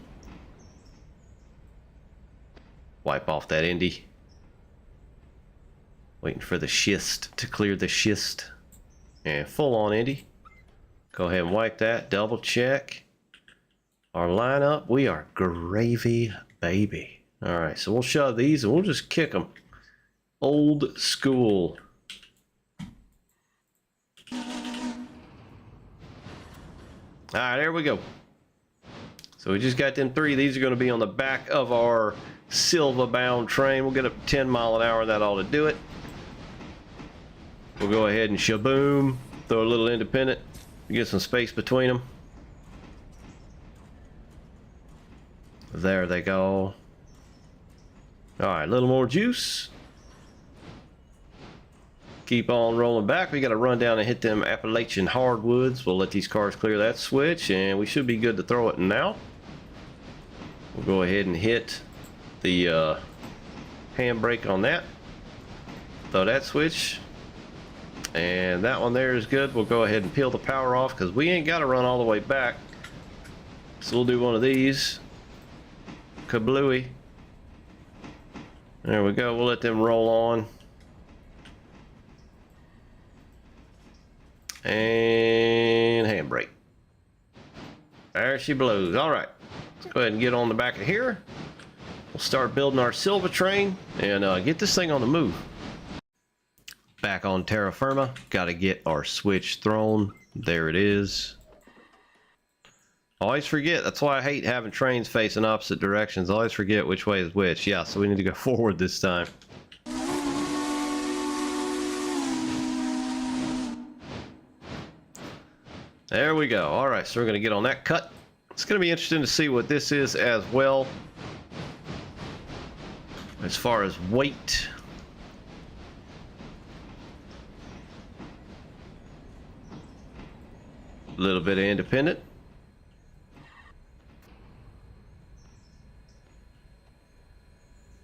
Wipe off that Indy. Waiting for the schist to clear the schist. And full on Indy. Go ahead and wipe that. Double check our lineup. We are gravy, baby. Alright, so we'll shove these and we'll just kick them. Old school. Alright, there we go. So we just got them three. These are going to be on the back of our Silva bound train. We'll get up to 10 miles an hour. That ought to do it. We'll go ahead and shaboom. Throw a little independent, get some space between them. There they go. All right, a little more juice. Keep on rolling back. We got to run down and hit them Appalachian hardwoods. We'll let these cars clear that switch, and we should be good to throw it now. We'll go ahead and hit the handbrake on that. Throw that switch. And that one there is good. We'll go ahead and peel the power off because we ain't got to run all the way back. So we'll do one of these. Kablooey. There we go. We'll let them roll on. And handbrake. There she blows. All right. Let's go ahead and get on the back of here. We'll start building our silver train and get this thing on the move. Back on terra firma. Got to get our switch thrown. There it is. Always forget. That's why I hate having trains facing opposite directions. Always forget which way is which. Yeah, so we need to go forward this time. There we go. All right, so we're going to get on that cut. It's going to be interesting to see what this is as well. As far as weight. A little bit of independent.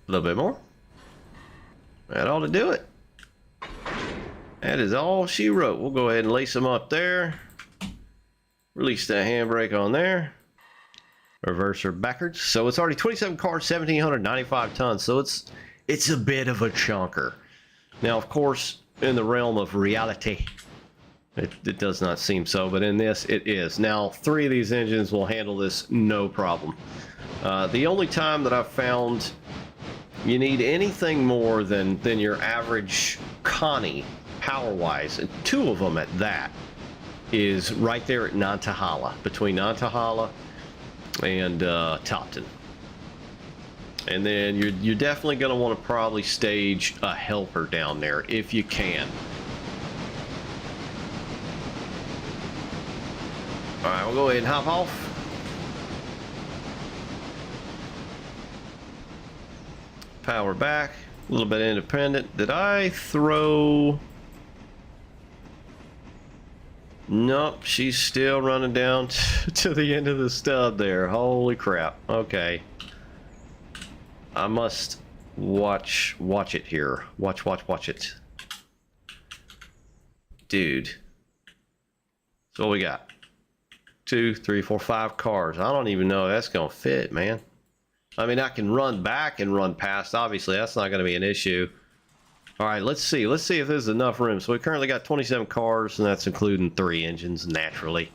A little bit more. That ought to do it. That is all she wrote. We'll go ahead and lace them up there. Release that handbrake on there. Reverse her backwards. So it's already 27 cars, 1,795 tons. So it's a bit of a chunker. Now, of course, in the realm of reality, it does not seem so, but in this, it is. Now, 3 of these engines will handle this no problem. The only time that I've found you need anything more than your average Connie power-wise, and 2 of them at that, is right there at Nantahala, between Nantahala and Topton. And then you're definitely going to want to probably stage a helper down there if you can. All right, we'll go ahead and hop off. Power back, a little bit independent. Did I throw? Nope, she's still running down to the end of the stub there. Holy crap. Okay. I must watch it here. Watch it. Dude. So what we got? 2, 3, 4, 5 cars. I don't even know if that's gonna fit, man. I mean, I can run back and run past. Obviously, that's not going to be an issue. All right, let's see. Let's see if there's enough room. So we currently got 27 cars, and that's including 3 engines, naturally.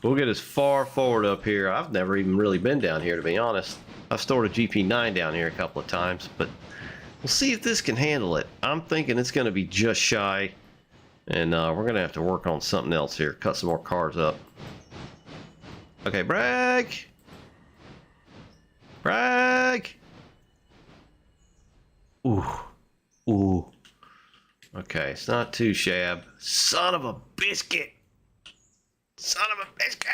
We'll get as far forward up here. I've never even really been down here, to be honest. I've stored a GP9 down here a couple of times, but we'll see if this can handle it. I'm thinking it's going to be just shy, and we're going to have to work on something else here. Cut some more cars up. Okay, brake! Brake! Ooh. Ooh. Okay, it's not too shabby. Son of a biscuit! Son of a biscuit!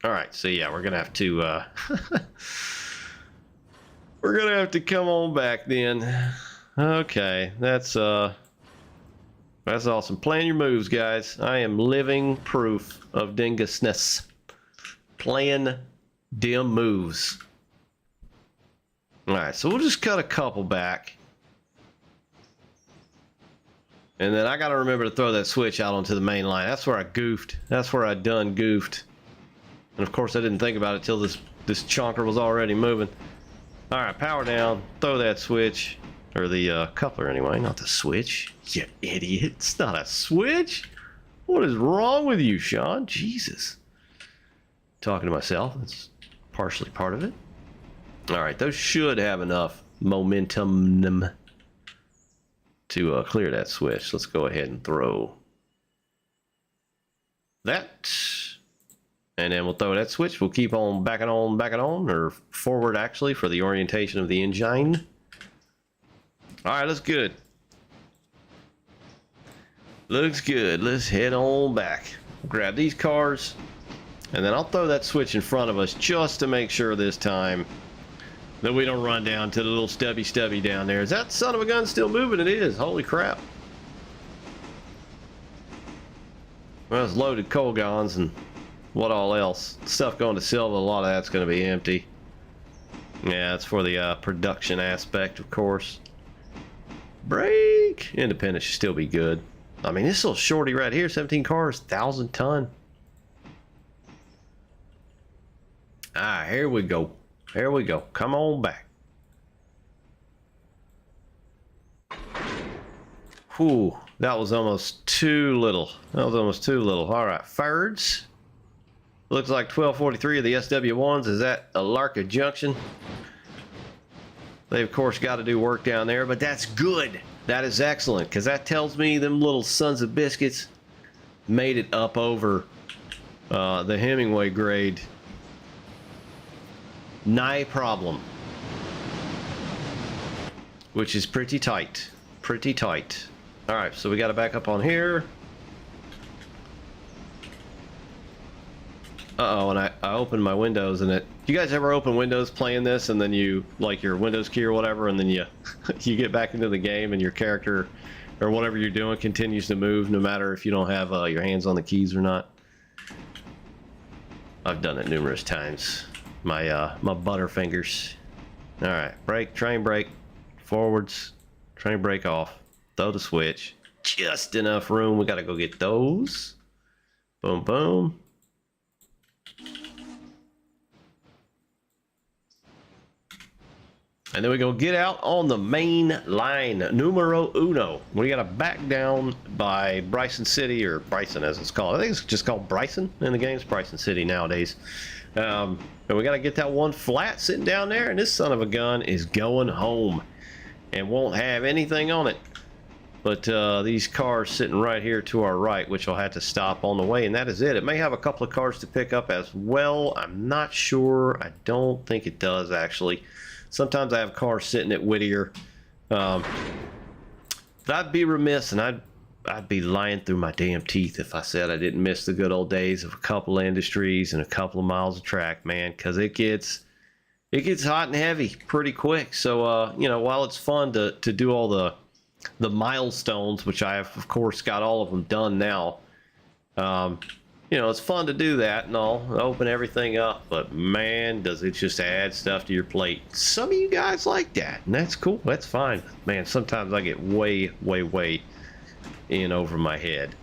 Alright, so yeah, we're gonna have to, we're gonna have to come on back then. Okay, that's awesome. Plan your moves, guys. I am living proof of dingusness. Plan dim moves. Alright, so we'll just cut a couple back. And then I gotta remember to throw that switch out onto the main line. That's where I goofed. That's where I done goofed. And of course I didn't think about it till this chonker was already moving. Alright, power down. Throw that switch. Or the coupler anyway, not the switch. You idiot. It's not a switch. What is wrong with you, Sean? Jesus. Talking to myself. That's partially part of it. Alright, those should have enough momentum to clear that switch. Let's go ahead and throw that. And then we'll throw that switch. We'll keep on backing on, or forward actually, for the orientation of the engine. Alright, that's good. Looks good. Let's head on back. Grab these cars, and then I'll throw that switch in front of us just to make sure this time that we don't run down to the little stubby down there. Is that son of a gun still moving? It is. Holy crap. Well, it's loaded coal guns and what all else. Stuff going to Silva, a lot of that's going to be empty. Yeah, it's for the production aspect, of course. Brake! Independent should still be good. I mean, this little shorty right here, 17 cars, 1,000 ton. Ah, here we go. Here we go. Come on back. Whew, that was almost too little. That was almost too little. All right, Ferds. Looks like 1243 of the SW1s is at Alarka Junction. They, of course, got to do work down there, but that's good. That is excellent, because that tells me them little sons of biscuits made it up over the Hemingway grade. Nigh problem. Which is pretty tight. Pretty tight. Alright, so we got to back up on here. Uh-oh, and I opened my windows and it... You guys ever open Windows playing this and then you, like your Windows key or whatever, and then you you get back into the game and your character or whatever you're doing continues to move no matter if you don't have your hands on the keys or not? I've done it numerous times. My my butterfingers. Alright, brake, train brake, forwards, train brake off, throw the switch. Just enough room, we gotta go get those. Boom, boom. And then we go get out on the main line, numero uno. We got to back down by Bryson City, or Bryson as it's called. I think it's just called Bryson in the game. It's Bryson City nowadays. And we got to get that one flat sitting down there, and this son of a gun is going home and won't have anything on it. But these cars sitting right here to our right, which will have to stop on the way, and that is it. It may have a couple of cars to pick up as well. I'm not sure. I don't think it does, actually. Sometimes I have cars sitting at Whittier. I'd be remiss, and I'd be lying through my damn teeth if I said I didn't miss the good old days of a couple of industries and a couple of miles of track, man, because it gets hot and heavy pretty quick. So you know, while it's fun to do all the milestones, which I have of course got all of them done now, you know, it's fun to do that and all, open everything up, but man, does it just add stuff to your plate. Some of you guys like that, and that's cool, that's fine. Man, sometimes I get way in over my head.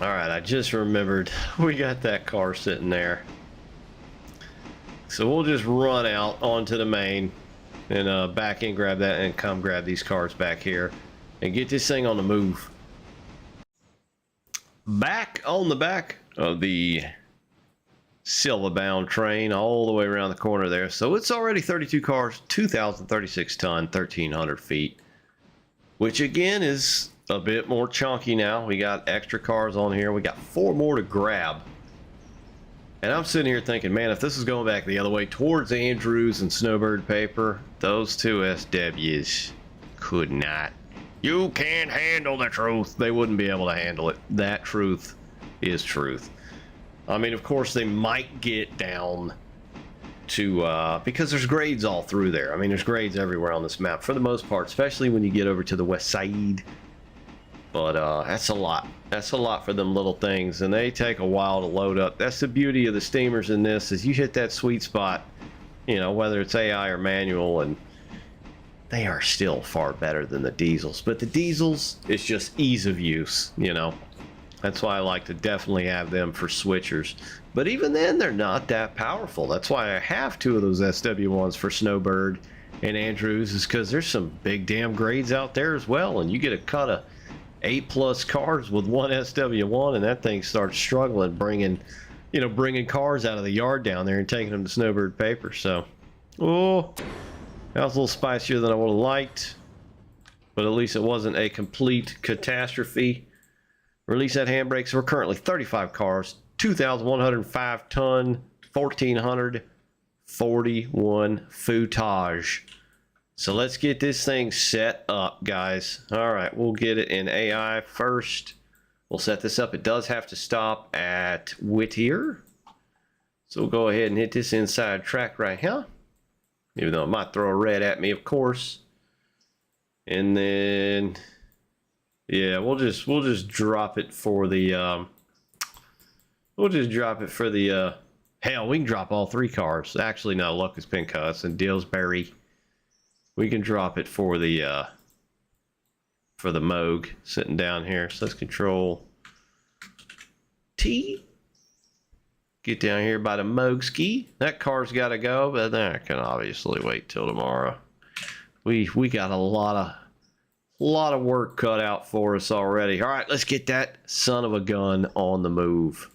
All right, I just remembered we got that car sitting there. So we'll just run out onto the main and back in, grab that, and come grab these cars back here and get this thing on the move. Back on the back of the Silva bound train all the way around the corner there. So it's already 32 cars, 2,036 ton, 1,300 feet, which again is a bit more chunky now. We got extra cars on here. We got 4 more to grab. And I'm sitting here thinking, man, if this is going back the other way towards Andrews and Snowbird Paper, those two SWs could not. You can't handle the truth. They wouldn't be able to handle it. That truth is truth. I mean, of course, they might get down to, because there's grades all through there. I mean, there's grades everywhere on this map for the most part, especially when you get over to the west side. But that's a lot. That's a lot for them little things, and they take a while to load up. That's the beauty of the steamers in this, is you hit that sweet spot, you know, whether it's AI or manual, and they are still far better than the diesels. But the diesels, it's just ease of use, you know. That's why I like to definitely have them for switchers. But even then, they're not that powerful. That's why I have 2 of those SW1s for Snowbird and Andrews, is because there's some big damn grades out there as well, and you get a cut of 8+ cars with one SW1, and that thing starts struggling, bringing cars out of the yard down there and taking them to Snowbird Paper. So, oh, that was a little spicier than I would have liked, but at least it wasn't a complete catastrophe. Release that handbrake. So we're currently 35 cars, 2,105 ton, 1,441 footage. So let's get this thing set up, guys. All right, we'll get it in AI first. We'll set this up. It does have to stop at Whittier. So we'll go ahead and hit this inside track right here. Even though it might throw a red at me, of course. And then, yeah, we'll just drop it for the, hell, we can drop all 3 cars. Actually, no, Locust Pincuts and Dillsbury. We can drop it for the Moog sitting down here. So let's control T. Get down here by the Moog ski. That car's got to go, but that can obviously wait till tomorrow. We got a lot of work cut out for us already. All right, let's get that son of a gun on the move.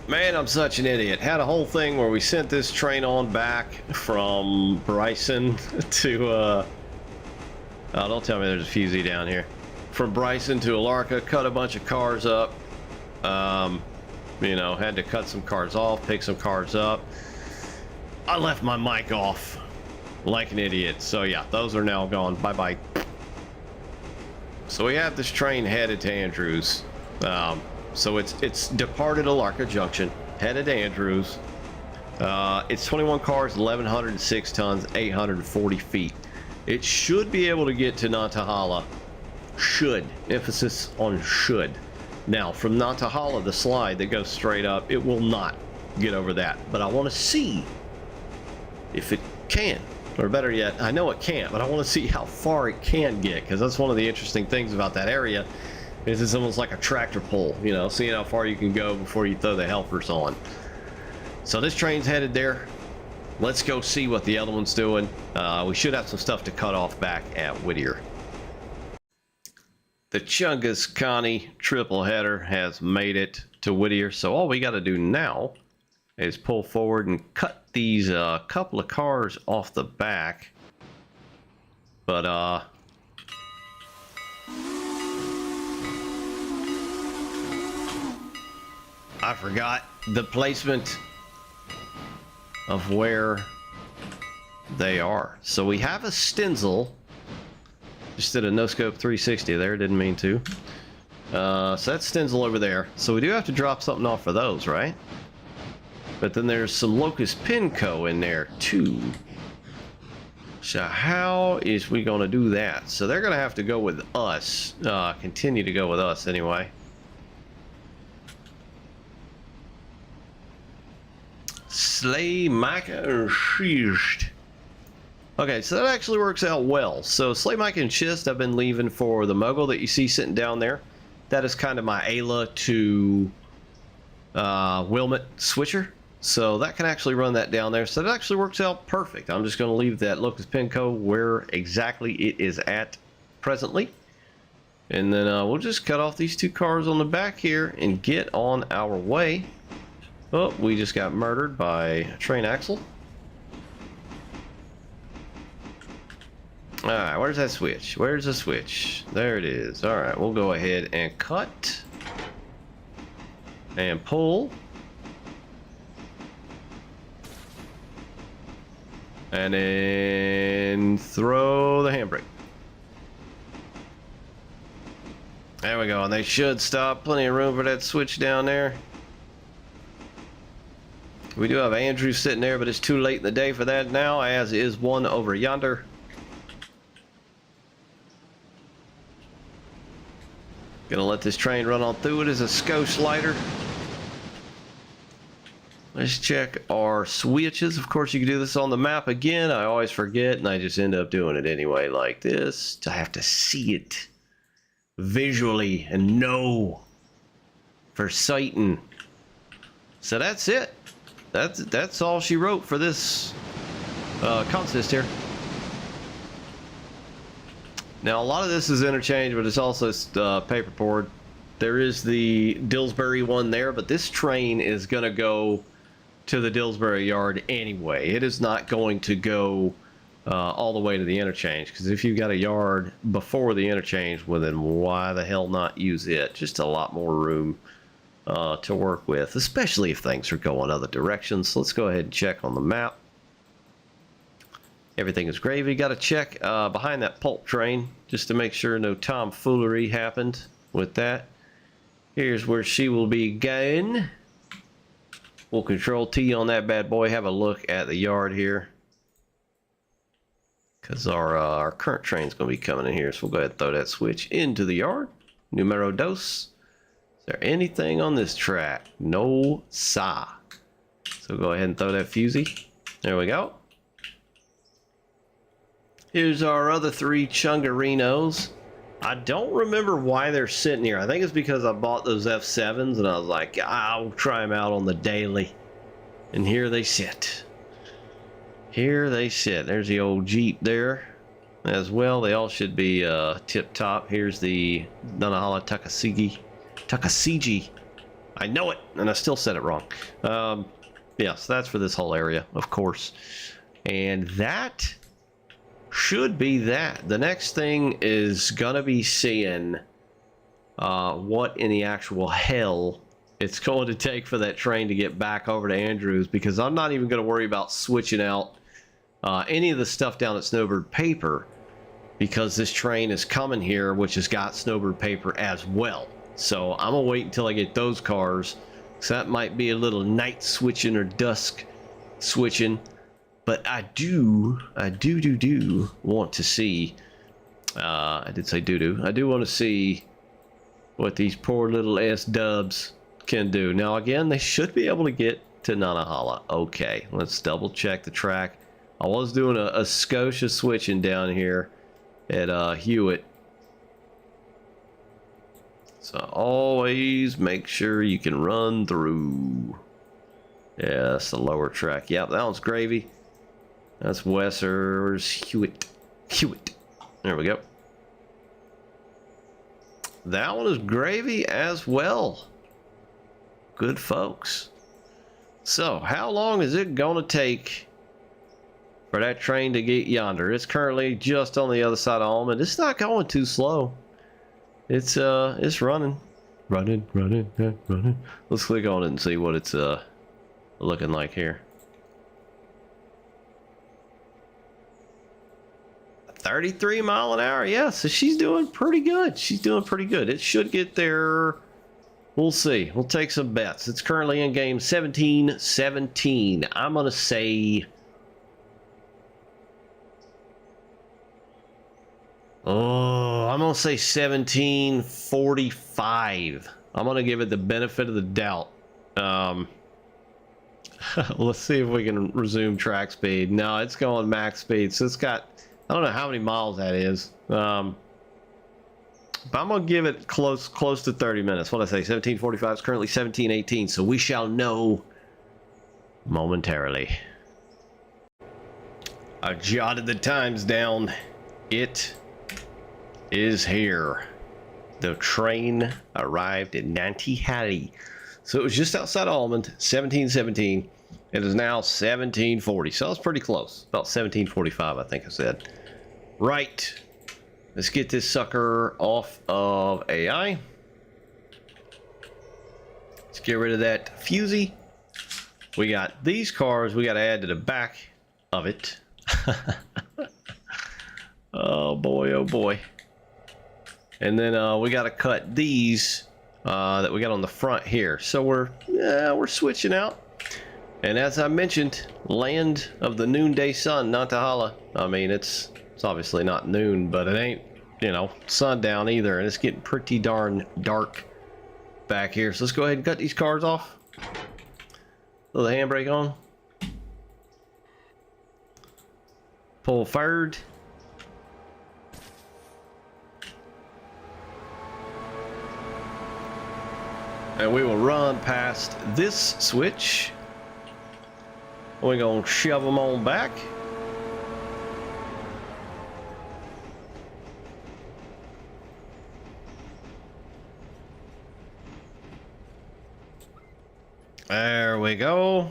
Man, I'm such an idiot. Had a whole thing where we sent this train on back from Bryson to, oh, don't tell me there's a fusee down here. From Bryson to Alarka, cut a bunch of cars up. You know, had to cut some cars off, pick some cars up. I left my mic off like an idiot. So yeah, those are now gone. Bye-bye. So we have this train headed to Andrews. So it's departed Alarka Junction, headed to Andrews. It's 21 cars, 1,106 tons, 840 feet. It should be able to get to Nantahala. Should. Emphasis on should. Now, from Nantahala, the slide that goes straight up, it will not get over that. But I want to see if it can. Or better yet, I know it can't, but I want to see how far it can get, because that's one of the interesting things about that area. Is it's almost like a tractor pull, you know, seeing how far you can go before you throw the helpers on. So this train's headed there. Let's go see what the other one's doing. We should have some stuff to cut off back at Whittier. The Chungus Connie triple header has made it to Whittier. So all we got to do now is pull forward and cut these couple of cars off the back. But I forgot the placement of where they are. So we have a Stenzel. Just did a no-scope 360 there, didn't mean to. So that's Stenzel over there. So we do have to drop something off for those, right? But then there's some Locust Pinco in there too. So how is we going to do that? So they're going to have to go with us. Continue to go with us anyway. Slay Micah and Schist. Okay, so that actually works out well. So Slay Micah and Schist I've been leaving for the Mogul that you see sitting down there. That is kind of my Ayla to Wilmot switcher. So that can actually run that down there. So that actually works out perfect. I'm just going to leave that Locust Pinco where exactly it is at presently. And then we'll just cut off these 2 cars on the back here and get on our way. Oh, we just got murdered by a train axle. Alright, where's that switch? Where's the switch? There it is. Alright, we'll go ahead and cut. And pull. And then throw the handbrake. There we go, and they should stop. Plenty of room for that switch down there. We do have Andrew sitting there, but it's too late in the day for that now, as is one over yonder. Gonna let this train run on through. It is a SCO slider. Let's check our switches. Of course, you can do this on the map again. I always forget, and I just end up doing it anyway like this. I have to see it visually and know for sighting. So that's it. That's all she wrote for this consist here. Now, a lot of this is interchange, but it's also paperboard. There is the Dillsbury one there, but this train is going to go to the Dillsbury yard anyway. It is not going to go all the way to the interchange, because if you've got a yard before the interchange, well, then why the hell not use it? Just a lot more room to work with, especially if things are going other directions. So let's go ahead and check on the map. Everything is gravy. Got to check behind that pulp train just to make sure no tomfoolery happened with that. Here's where she will be going. We'll control T on that bad boy. Have a look at the yard here, because our current train's going to be coming in here. So we'll go ahead and throw that switch into the yard. Numero dos. Is there anything on this track? No, sa. So go ahead and throw that fusee. There we go. Here's our other three Chungarinos. I don't remember why they're sitting here. I think it's because I bought those F7s and I was like, I'll try them out on the daily. And here they sit. Here they sit. There's the old Jeep there as well. They all should be tip top. Here's the Nantahala Tuckasegee. I know it, and I still said it wrong. Yeah, so that's for this whole area, of course. And that should be that. The next thing is gonna be seeing what in the actual hell it's going to take for that train to get back over to Andrews, because I'm not even going to worry about switching out any of the stuff down at Snowbird Paper, because this train is coming here, which has got Snowbird Paper as well. So I'm gonna wait until I get those cars, so that might be a little night switching or dusk switching. But I do want to see, I did say do I do want to see what these poor little S-dubs can do. Now again, they should be able to get to Nantahala. Okay, let's double check the track. I was doing a Scotia switching down here at Hewitt. So always make sure you can run through. Yeah, that's the lower track. Yep, that one's gravy. That's Wesser's Hewitt. There we go. That one is gravy as well. Good folks. So how long is it gonna take for that train to get yonder? It's currently just on the other side of Almond. It's not going too slow. It's running. Let's click on it and see what it's looking like here. 33 mile an hour. Yeah, so she's doing pretty good. It should get there. We'll see. We'll take some bets. It's currently in game 17-17. I'm gonna say, I'm gonna say 17:45. I'm gonna give it the benefit of the doubt. Let's see if we can resume track speed. No, it's going max speed, so it's got, I don't know how many miles that is. But I'm gonna give it close to 30 minutes. What did I say? 17:45. It's currently 17:18, so we shall know momentarily. I jotted the times down. It is here. The train arrived in Nantahala. So it was just outside Almond, 17:17. It is now 17:40. So it's pretty close. About 17:45, I think I said. Right. Let's get this sucker off of AI. Let's get rid of that fusee. We got these cars we got to add to the back of it. Oh boy, oh boy. And then we got to cut these that we got on the front here. So we're switching out. And as I mentioned, land of the noonday sun, Nantahala. I mean, it's obviously not noon, but it ain't, you know, sundown either, and it's getting pretty darn dark back here. So let's go ahead and cut these cars off. Throw the handbrake on. Pull forward. And we will run past this switch. We're gonna shove them on back. There we go.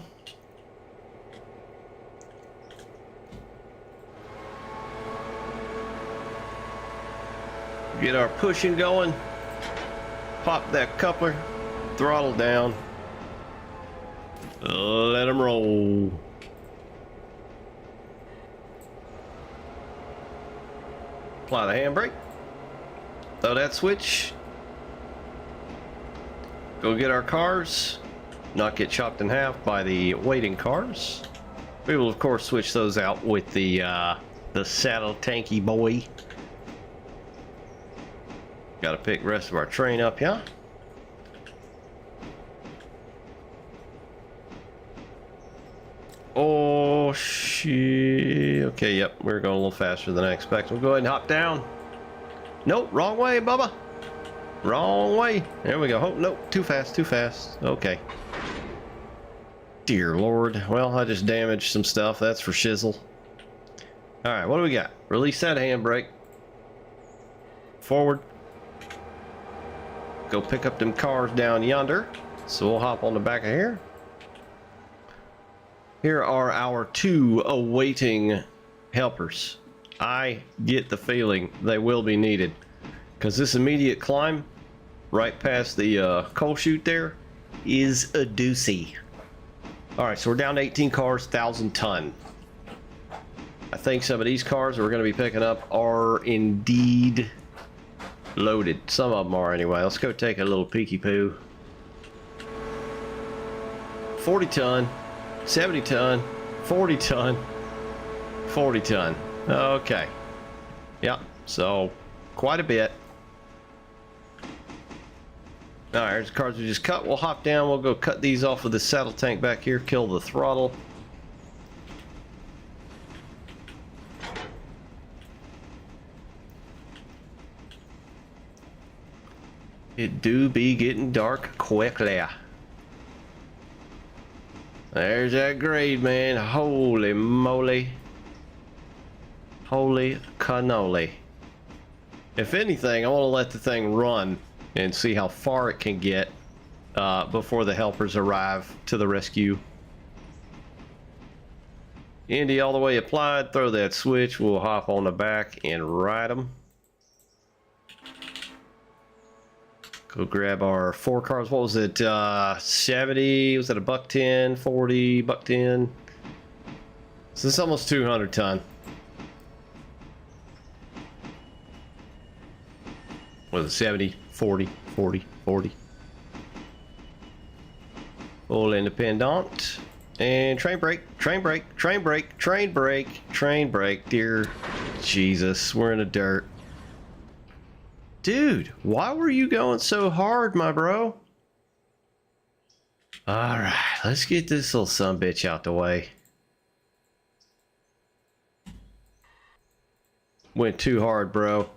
Get our pushing going. Pop that coupler. Throttle down. Let them roll. Apply the handbrake. Throw that switch. Go get our cars. Not get chopped in half by the waiting cars. We will of course switch those out with the saddle tanky boy. Got to pick the rest of our train up, yeah. Oh shit. Okay, yep, we're going a little faster than I expected. We'll go ahead and hop down. Nope, wrong way, Bubba. Wrong way. There we go. Oh, nope, too fast, too fast. Okay. Dear Lord. Well, I just damaged some stuff, that's for shizzle. Alright, what do we got? Release that handbrake. Forward. Go pick up them cars down yonder. So we'll hop on the back of here. Here are our two awaiting helpers. I get the feeling they will be needed, because this immediate climb right past the coal chute there is a doozy. Alright, so we're down to 18 cars, 1,000 ton. I think some of these cars that we're going to be picking up are indeed loaded. Some of them are anyway. Let's go take a little peeky poo. 40 ton, 70 ton, 40 ton, 40 ton. Okay. Yep, so quite a bit. Alright, here's the cars we just cut. We'll hop down. We'll go cut these off with the saddle tank back here. Kill the throttle. It do be getting dark quickly. There's that grade, man. Holy moly. Holy cannoli. If anything, I want to let the thing run and see how far it can get before the helpers arrive to the rescue. Indy all the way applied. Throw that switch. We'll hop on the back and ride them. Go grab our 4 cars. What was it? 70? Was it a $110? 40? $110? So this is almost 200 ton. Was it 70? 40? 40? 40? Full independent. And train brake, train brake, train brake, train brake, train brake. Dear Jesus, we're in the dirt. Dude, why were you going so hard, my bro? Alright, let's get this little sumbitch out the way. Went too hard, bro.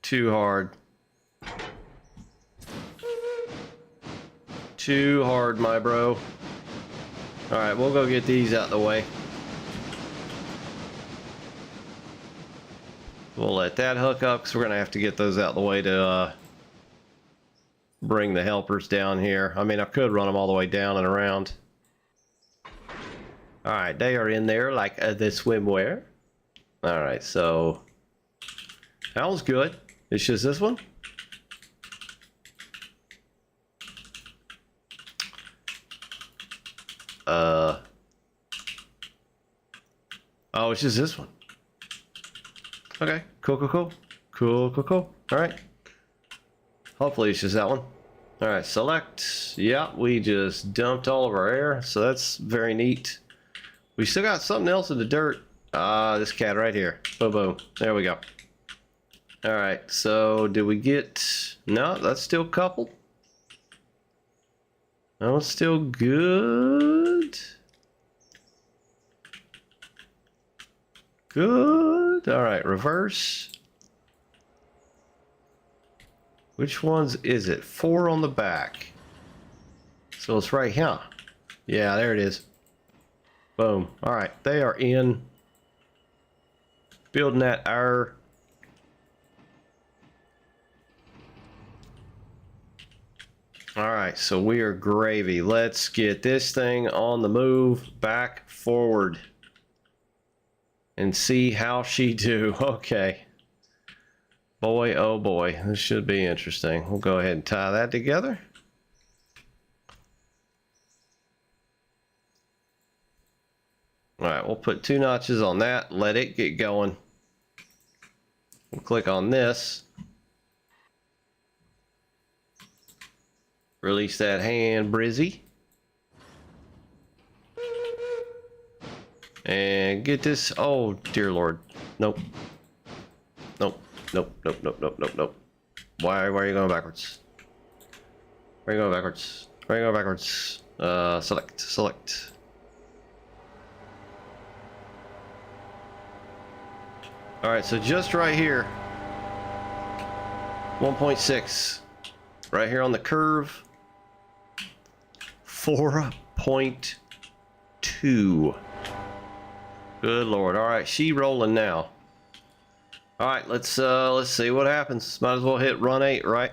Too hard. Too hard, my bro. Alright, we'll go get these out the way. We'll let that hook up because we're going to have to get those out the way to bring the helpers down here. I mean, I could run them all the way down and around. Alright, they are in there like the swimwear. Alright, so that was good. It's just this one. Oh, it's just this one. Okay, cool, cool, cool. Cool, cool, cool. All right. Hopefully it's just that one. All right, select. Yeah, we just dumped all of our air, so that's very neat. We still got something else in the dirt. This cat right here. Boom, boom. There we go. All right, so did we get... No, that's still coupled. No, it's still good. Good. All right, reverse. Which ones is it? 4 on the back. So it's right here. Yeah, there it is. Boom. All right, they are in. Building that hour. All right, so we are gravy. Let's get this thing on the move back forward and see how she do. Okay. Boy, oh boy, this should be interesting. We'll go ahead and tie that together. All right, we'll put 2 notches on that, let it get going. We'll click on this. Release that hand, Brizzy. And get this, oh dear Lord. Nope. Nope. Nope, nope, nope, nope, nope, nope. Why are you going backwards? Why are you going backwards? Why are you going backwards? Select. Alright, so just right here. 1.6. Right here on the curve. 4.2. Good Lord. Alright, she rolling now. Alright, let's see what happens. Might as well hit run 8 right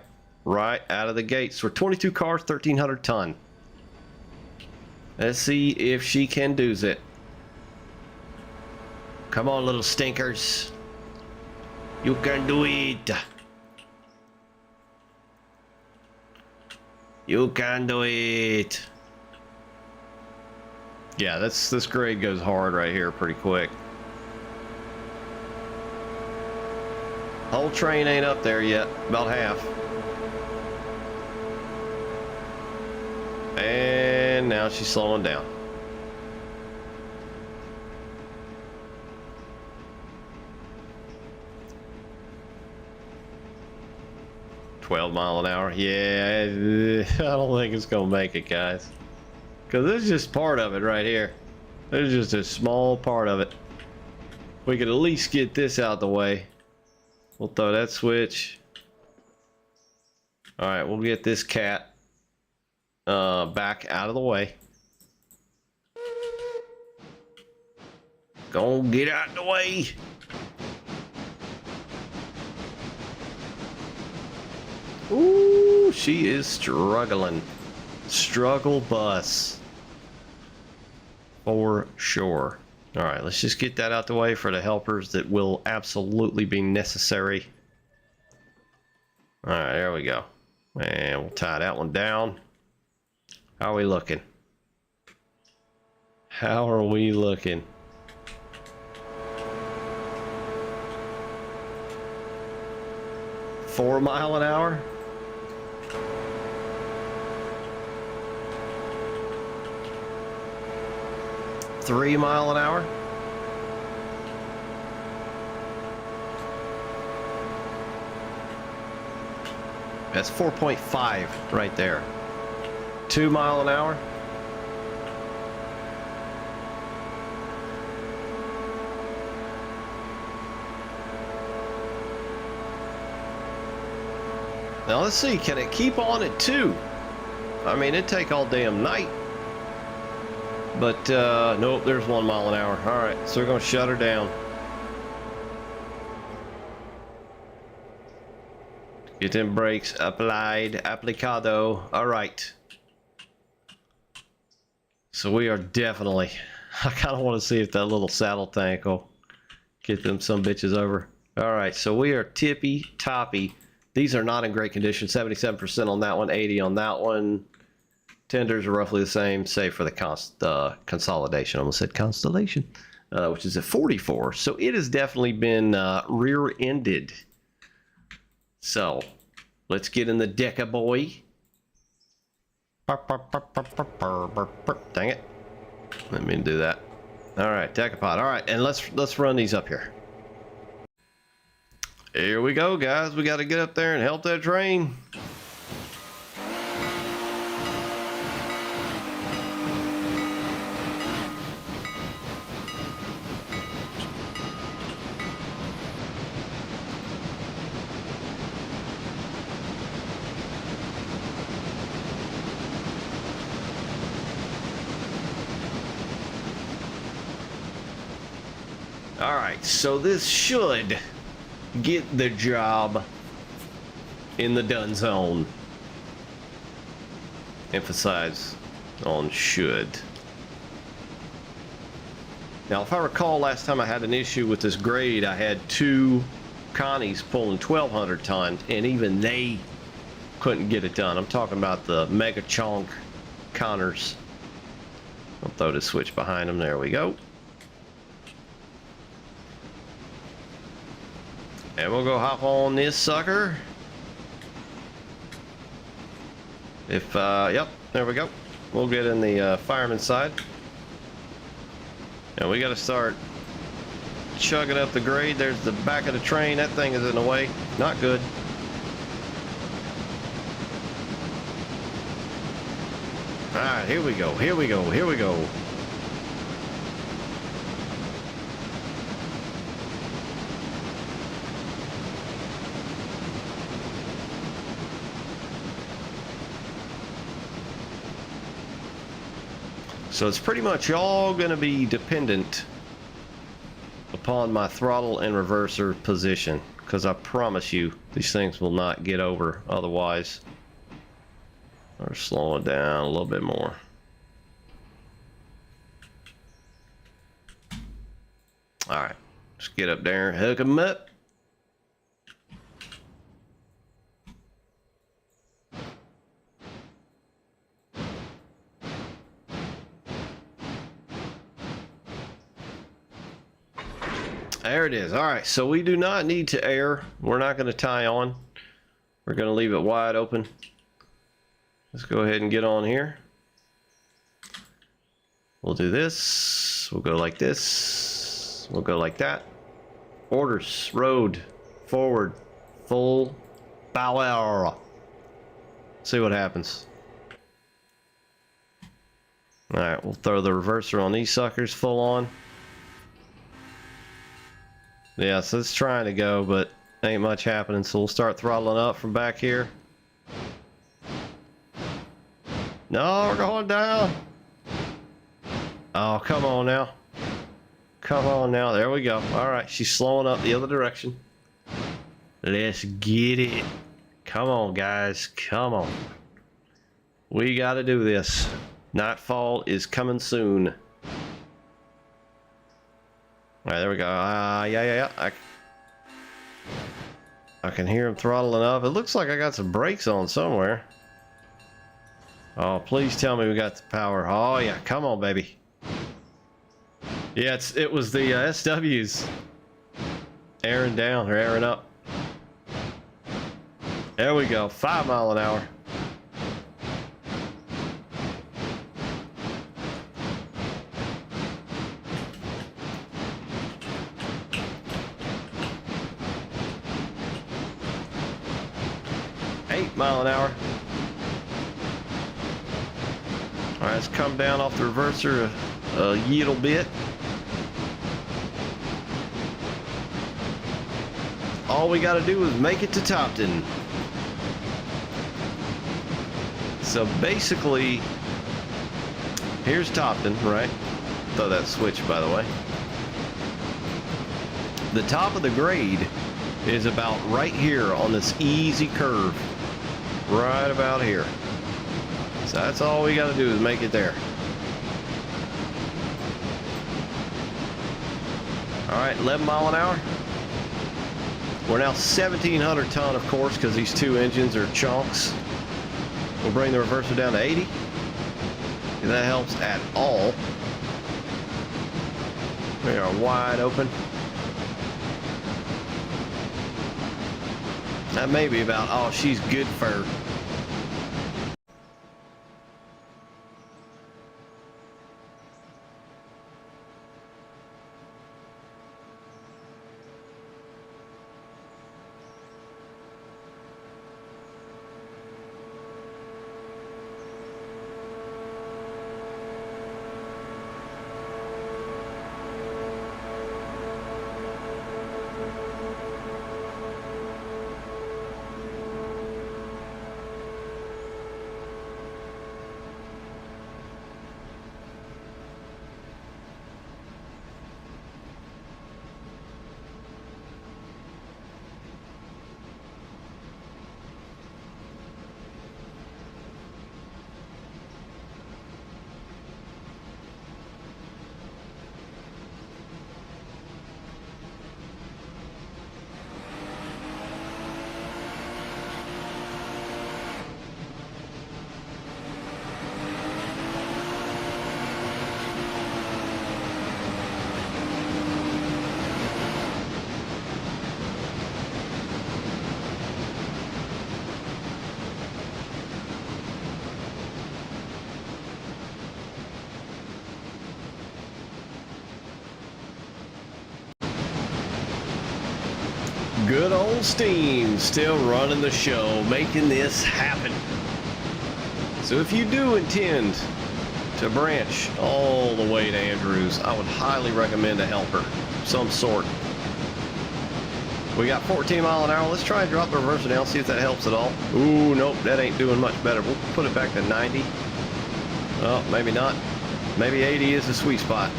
out of the gates. We're 22 cars, 1,300 ton. Let's see if she can do it. Come on, little stinkers. You can do it. You can do it. Yeah, this grade goes hard right here pretty quick. Whole train ain't up there yet, about half. And now she's slowing down. $12 mph. Yeah, I don't think it's gonna make it, guys. Because this is just part of it right here. There's just a small part of it. We could at least get this out the way. We'll throw that switch. All right, we'll get this cat back out of the way. Go get out of the way. Ooh, she is struggling. Struggle bus. For sure. All right, let's just get that out the way for the helpers that will absolutely be necessary. All right, there we go. And we'll tie that one down. How are we looking? How are we looking? $4 mph? 3 mph? That's 4.5 right there. 2 mph? Now let's see, can it keep on at 2? I mean, it'd take all damn night. But, nope, there's 1 mph. Alright, so we're going to shut her down. Get them brakes applied, applicado. Alright. So we are definitely... I kind of want to see if that little saddle tank will get them some bitches over. Alright, so we are tippy-toppy. These are not in great condition. 77% on that one, 80 on that one. Tenders are roughly the same, save for the consolidation. I almost said constellation, which is at 44. So it has definitely been rear-ended. So let's get in the Deca boy. Dang it. Let me do that. All right, Decapod. All right, and let's run these up here. Here we go, guys. We got to get up there and help that train. All right, so this should get the job in the done zone. Emphasize on should. Now, if I recall, last time I had an issue with this grade, I had two Connies pulling 1,200 tons, and even they couldn't get it done. I'm talking about the Mega Chonk Connors. I'll throw the switch behind them. There we go. And we'll go hop on this sucker. Yep, there we go. We'll get in the fireman's side. And we got to start chugging up the grade. There's the back of the train. That thing is in the way. Not good. All right, here we go. Here we go. Here we go. So it's pretty much all going to be dependent upon my throttle and reverser position, because I promise you these things will not get over otherwise. Or slow it down a little bit more. All right, let's get up there and hook them up. There it is. All right, so we do not need to air. We're not going to tie on. We're going to leave it wide open. Let's go ahead and get on here. We'll do this. We'll go like this. We'll go like that. Orders, road, forward, full power. See what happens. All right, we'll throw the reverser on these suckers full on. Yeah, so it's trying to go, but ain't much happening. So we'll start throttling up from back here. No, we're going down. Oh, come on now. Come on now. There we go. All right, she's slowing up the other direction. Let's get it. Come on, guys. Come on. We got to do this. Nightfall is coming soon. All right, there we go. Yeah. I can hear him throttling up. It looks like I got some brakes on somewhere. Oh, please tell me we got the power. Oh, yeah. Come on, baby. Yeah, it was the SWs airing down or airing up. There we go. 5 miles an hour. Mile an hour. All right, let's come down off the reverser a little bit. All we got to do is make it to Topton. So basically, here's Topton, right? Throw that switch, by the way. The top of the grade is about right here on this easy curve. Right about here. So that's all we got to do is make it there. All right, 11 mile an hour. We're now 1,700 ton, of course, because these two engines are chunks. We'll bring the reverser down to 80. if that helps at all. We are wide open. That may be about all she's good for. Good old Steam still running the show, making this happen. So if you do intend to branch all the way to Andrews, I would highly recommend a helper of some sort. We got 14 mile an hour. Let's try and drop the reverser down, see if that helps at all. Ooh, nope, that ain't doing much better. We'll put it back to 90. Oh, maybe not. Maybe 80 is the sweet spot.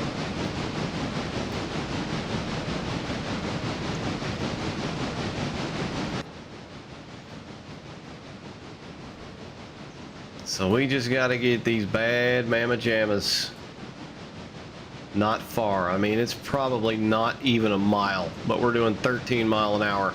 So we just got to get these bad mamma jammas not far. I mean, it's probably not even a mile, but we're doing 13 mile an hour.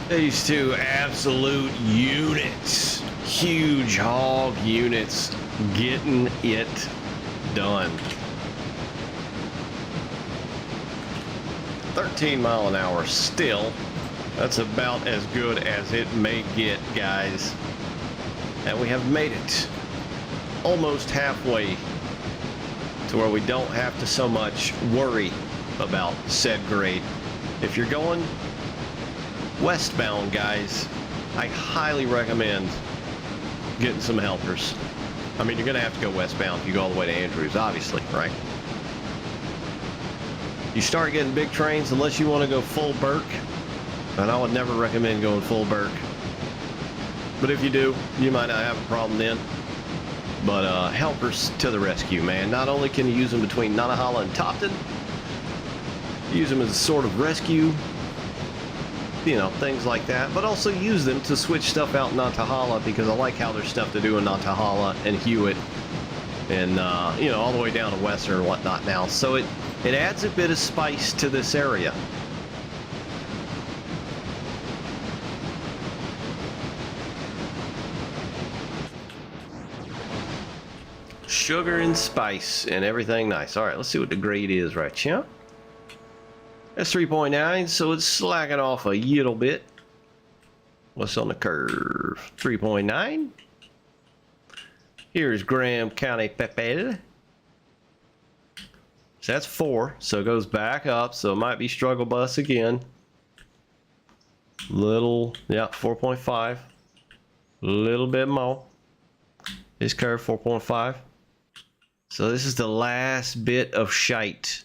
These two absolute units, huge hog units, getting it done. 13 mile an hour still. That's about as good as it may get, guys. And we have made it almost halfway to where we don't have to so much worry about said grade. If you're going westbound, guys, I highly recommend getting some helpers. I mean, you're gonna have to go westbound if you go all the way to Andrews, obviously, right? You start getting big trains, unless you want to go full Burke, and I would never recommend going full Burke. But if you do, you might not have a problem then. But helpers to the rescue, man. Not only can you use them between Nantahala and Topton, use them as a sort of rescue, you know, things like that, but also use them to switch stuff out in Nantahala, because I like how there's stuff to do in Nantahala and Hewitt and, you know, all the way down to Western and whatnot now. So It adds a bit of spice to this area. Sugar and spice and everything nice. All right, let's see what the grade is right here. That's 3.9, so it's slacking off a little bit. What's on the curve? 3.9. Here's Graham County Papel. So that's 4, so it goes back up, so it might be struggle bus again. Little, yeah, 4.5. A little bit more. This curve 4.5. So this is the last bit of shite.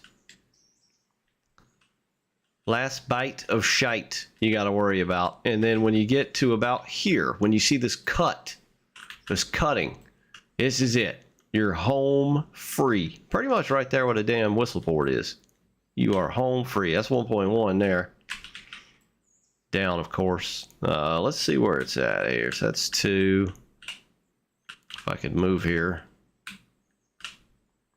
Last bite of shite you got to worry about. And then when you get to about here, when you see this cut, this cutting, this is it. You're home free. Pretty much right there where the damn whistle board is. You are home free. That's 1.1 there. Down, of course. Let's see where it's at here. So that's 2. If I could move here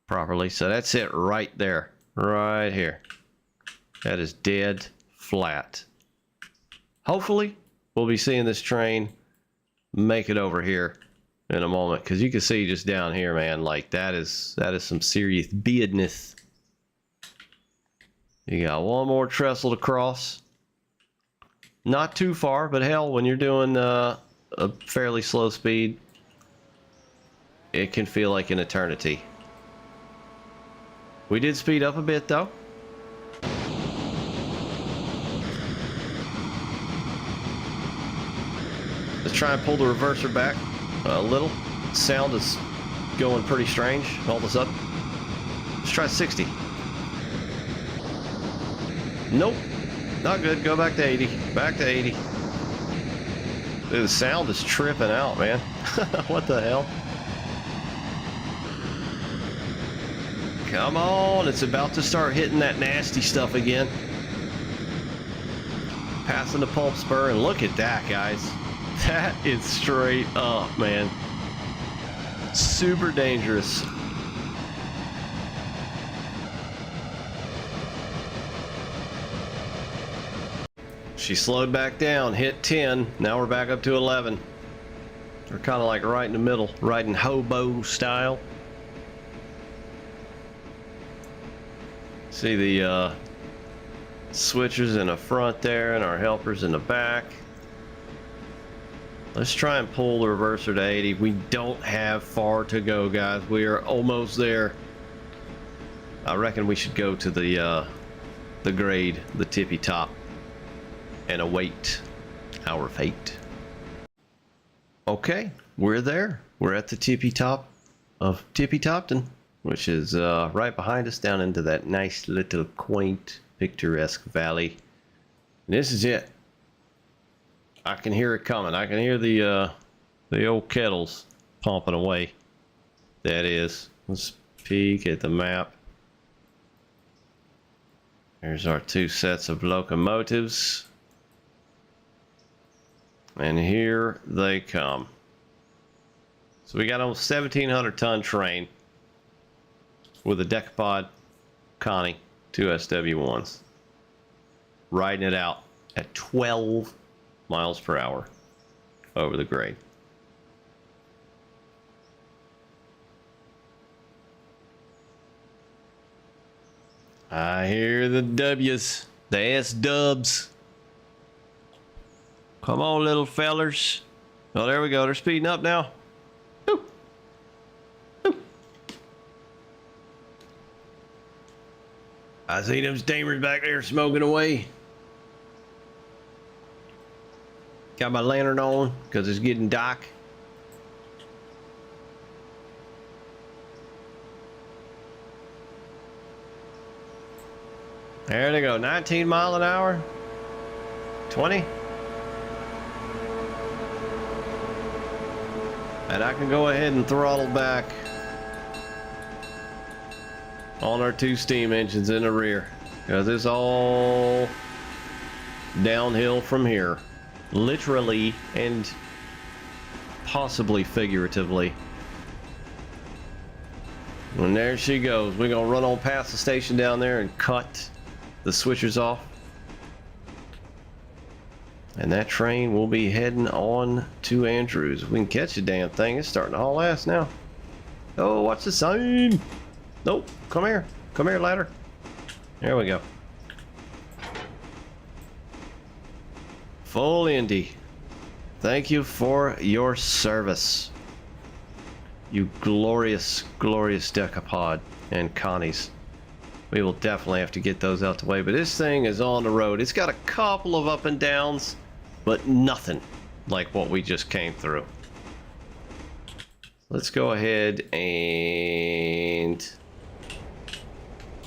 properly. So that's it right there. Right here. That is dead flat. Hopefully, we'll be seeing this train make it over here in a moment, because you can see just down here, man, like that is some serious business. You got one more trestle to cross. Not too far, but hell, when you're doing a fairly slow speed, it can feel like an eternity. We did speed up a bit though. Let's try and pull the reverser back a little. Sound is going pretty strange all of a sudden. Let's try 60. Nope, not good. Go back to 80. Back to 80. Dude, the sound is tripping out, man. What the hell? Come on, it's about to start hitting that nasty stuff again. Passing the pulp spur, and look at that, guys. That is straight up, man. Super dangerous. She slowed back down, hit 10. Now we're back up to 11. We're kind of like right in the middle, riding hobo style. See the switchers in the front there and our helpers in the back. Let's try and pull the reverser to 80. We don't have far to go, guys. We are almost there. I reckon we should go to the grade, the tippy top, and await our fate. Okay, we're there. We're at the tippy top of Tippy Topton, which is right behind us down into that nice little quaint picturesque valley. And this is it. I can hear it coming. I can hear the old kettles pumping away. That is. Let's peek at the map. There's our 2 sets of locomotives. And here they come. So we got almost 1,700 ton train with a decapod Connie 2 SW1s. Riding it out at 12 miles per hour over the grade. I hear the W's, the S dubs. Come on, little fellers. Oh, there we go. They're speeding up now. Woo. Woo. I see them steamers back there smoking away. Got my lantern on because it's getting dark. There they go. 19 mile an hour. 20. And I can go ahead and throttle back on our 2 steam engines in the rear, because it's all downhill from here. Literally and possibly figuratively. And there she goes. We're going to run on past the station down there and cut the switchers off. And that train will be heading on to Andrews. We can catch the damn thing. It's starting to haul ass now. Oh, watch the sign. Nope. Come here. Come here, ladder. There we go. Full Indy. Thank you for your service. You glorious, glorious decapod and Connies. We will definitely have to get those out the way. But this thing is on the road. It's got a couple of up and downs, but nothing like what we just came through. Let's go ahead and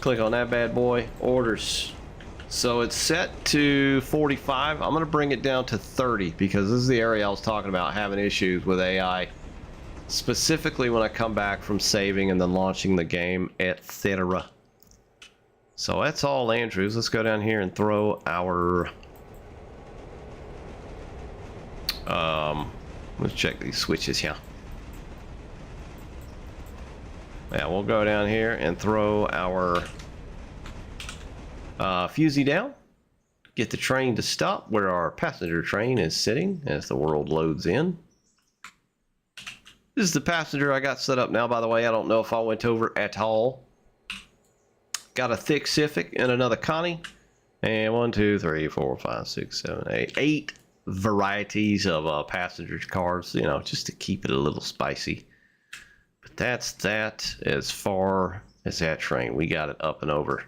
click on that bad boy. Orders. So it's set to 45. I'm going to bring it down to 30 because this is the area I was talking about having issues with AI. Specifically when I come back from saving and then launching the game, etc. So that's all Andrews. Let's go down here and throw our... let's check these switches here. Yeah, we'll go down here and throw our fusee down. Get the train to stop where our passenger train is sitting as the world loads in. This is the passenger I got set up now, by the way. I don't know if I went over at all. Got a thick Civic and another Connie. And 1, 2, 3, 4, 5, 6, 7, 8. 8 varieties of passenger cars, you know, just to keep it a little spicy. But that's that as far as that train. We got it up and over.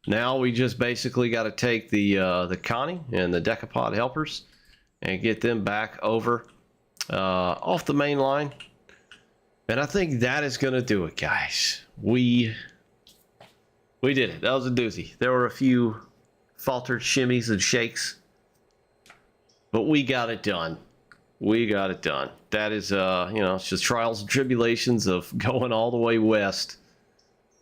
Now we just basically got to take the Connie and the decapod helpers and get them back over off the main line. And I think that is going to do it, guys. We did it. That was a doozy. There were a few faltered shimmies and shakes, but we got it done. We got it done. That is, you know, it's just trials and tribulations of going all the way west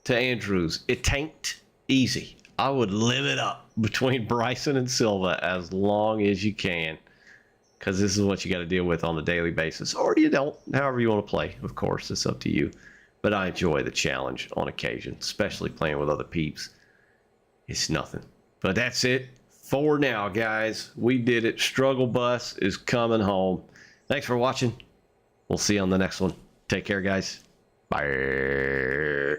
to Andrews. It tanked easy. I would live it up between Bryson and Silva as long as you can, because this is what you got to deal with on a daily basis, or you don't. However you want to play, of course, it's up to you. But I enjoy the challenge on occasion, especially playing with other peeps. It's nothing. But that's it for now, guys. We did it. Struggle Bus is coming home. Thanks for watching. We'll see you on the next one. Take care, guys. Bye.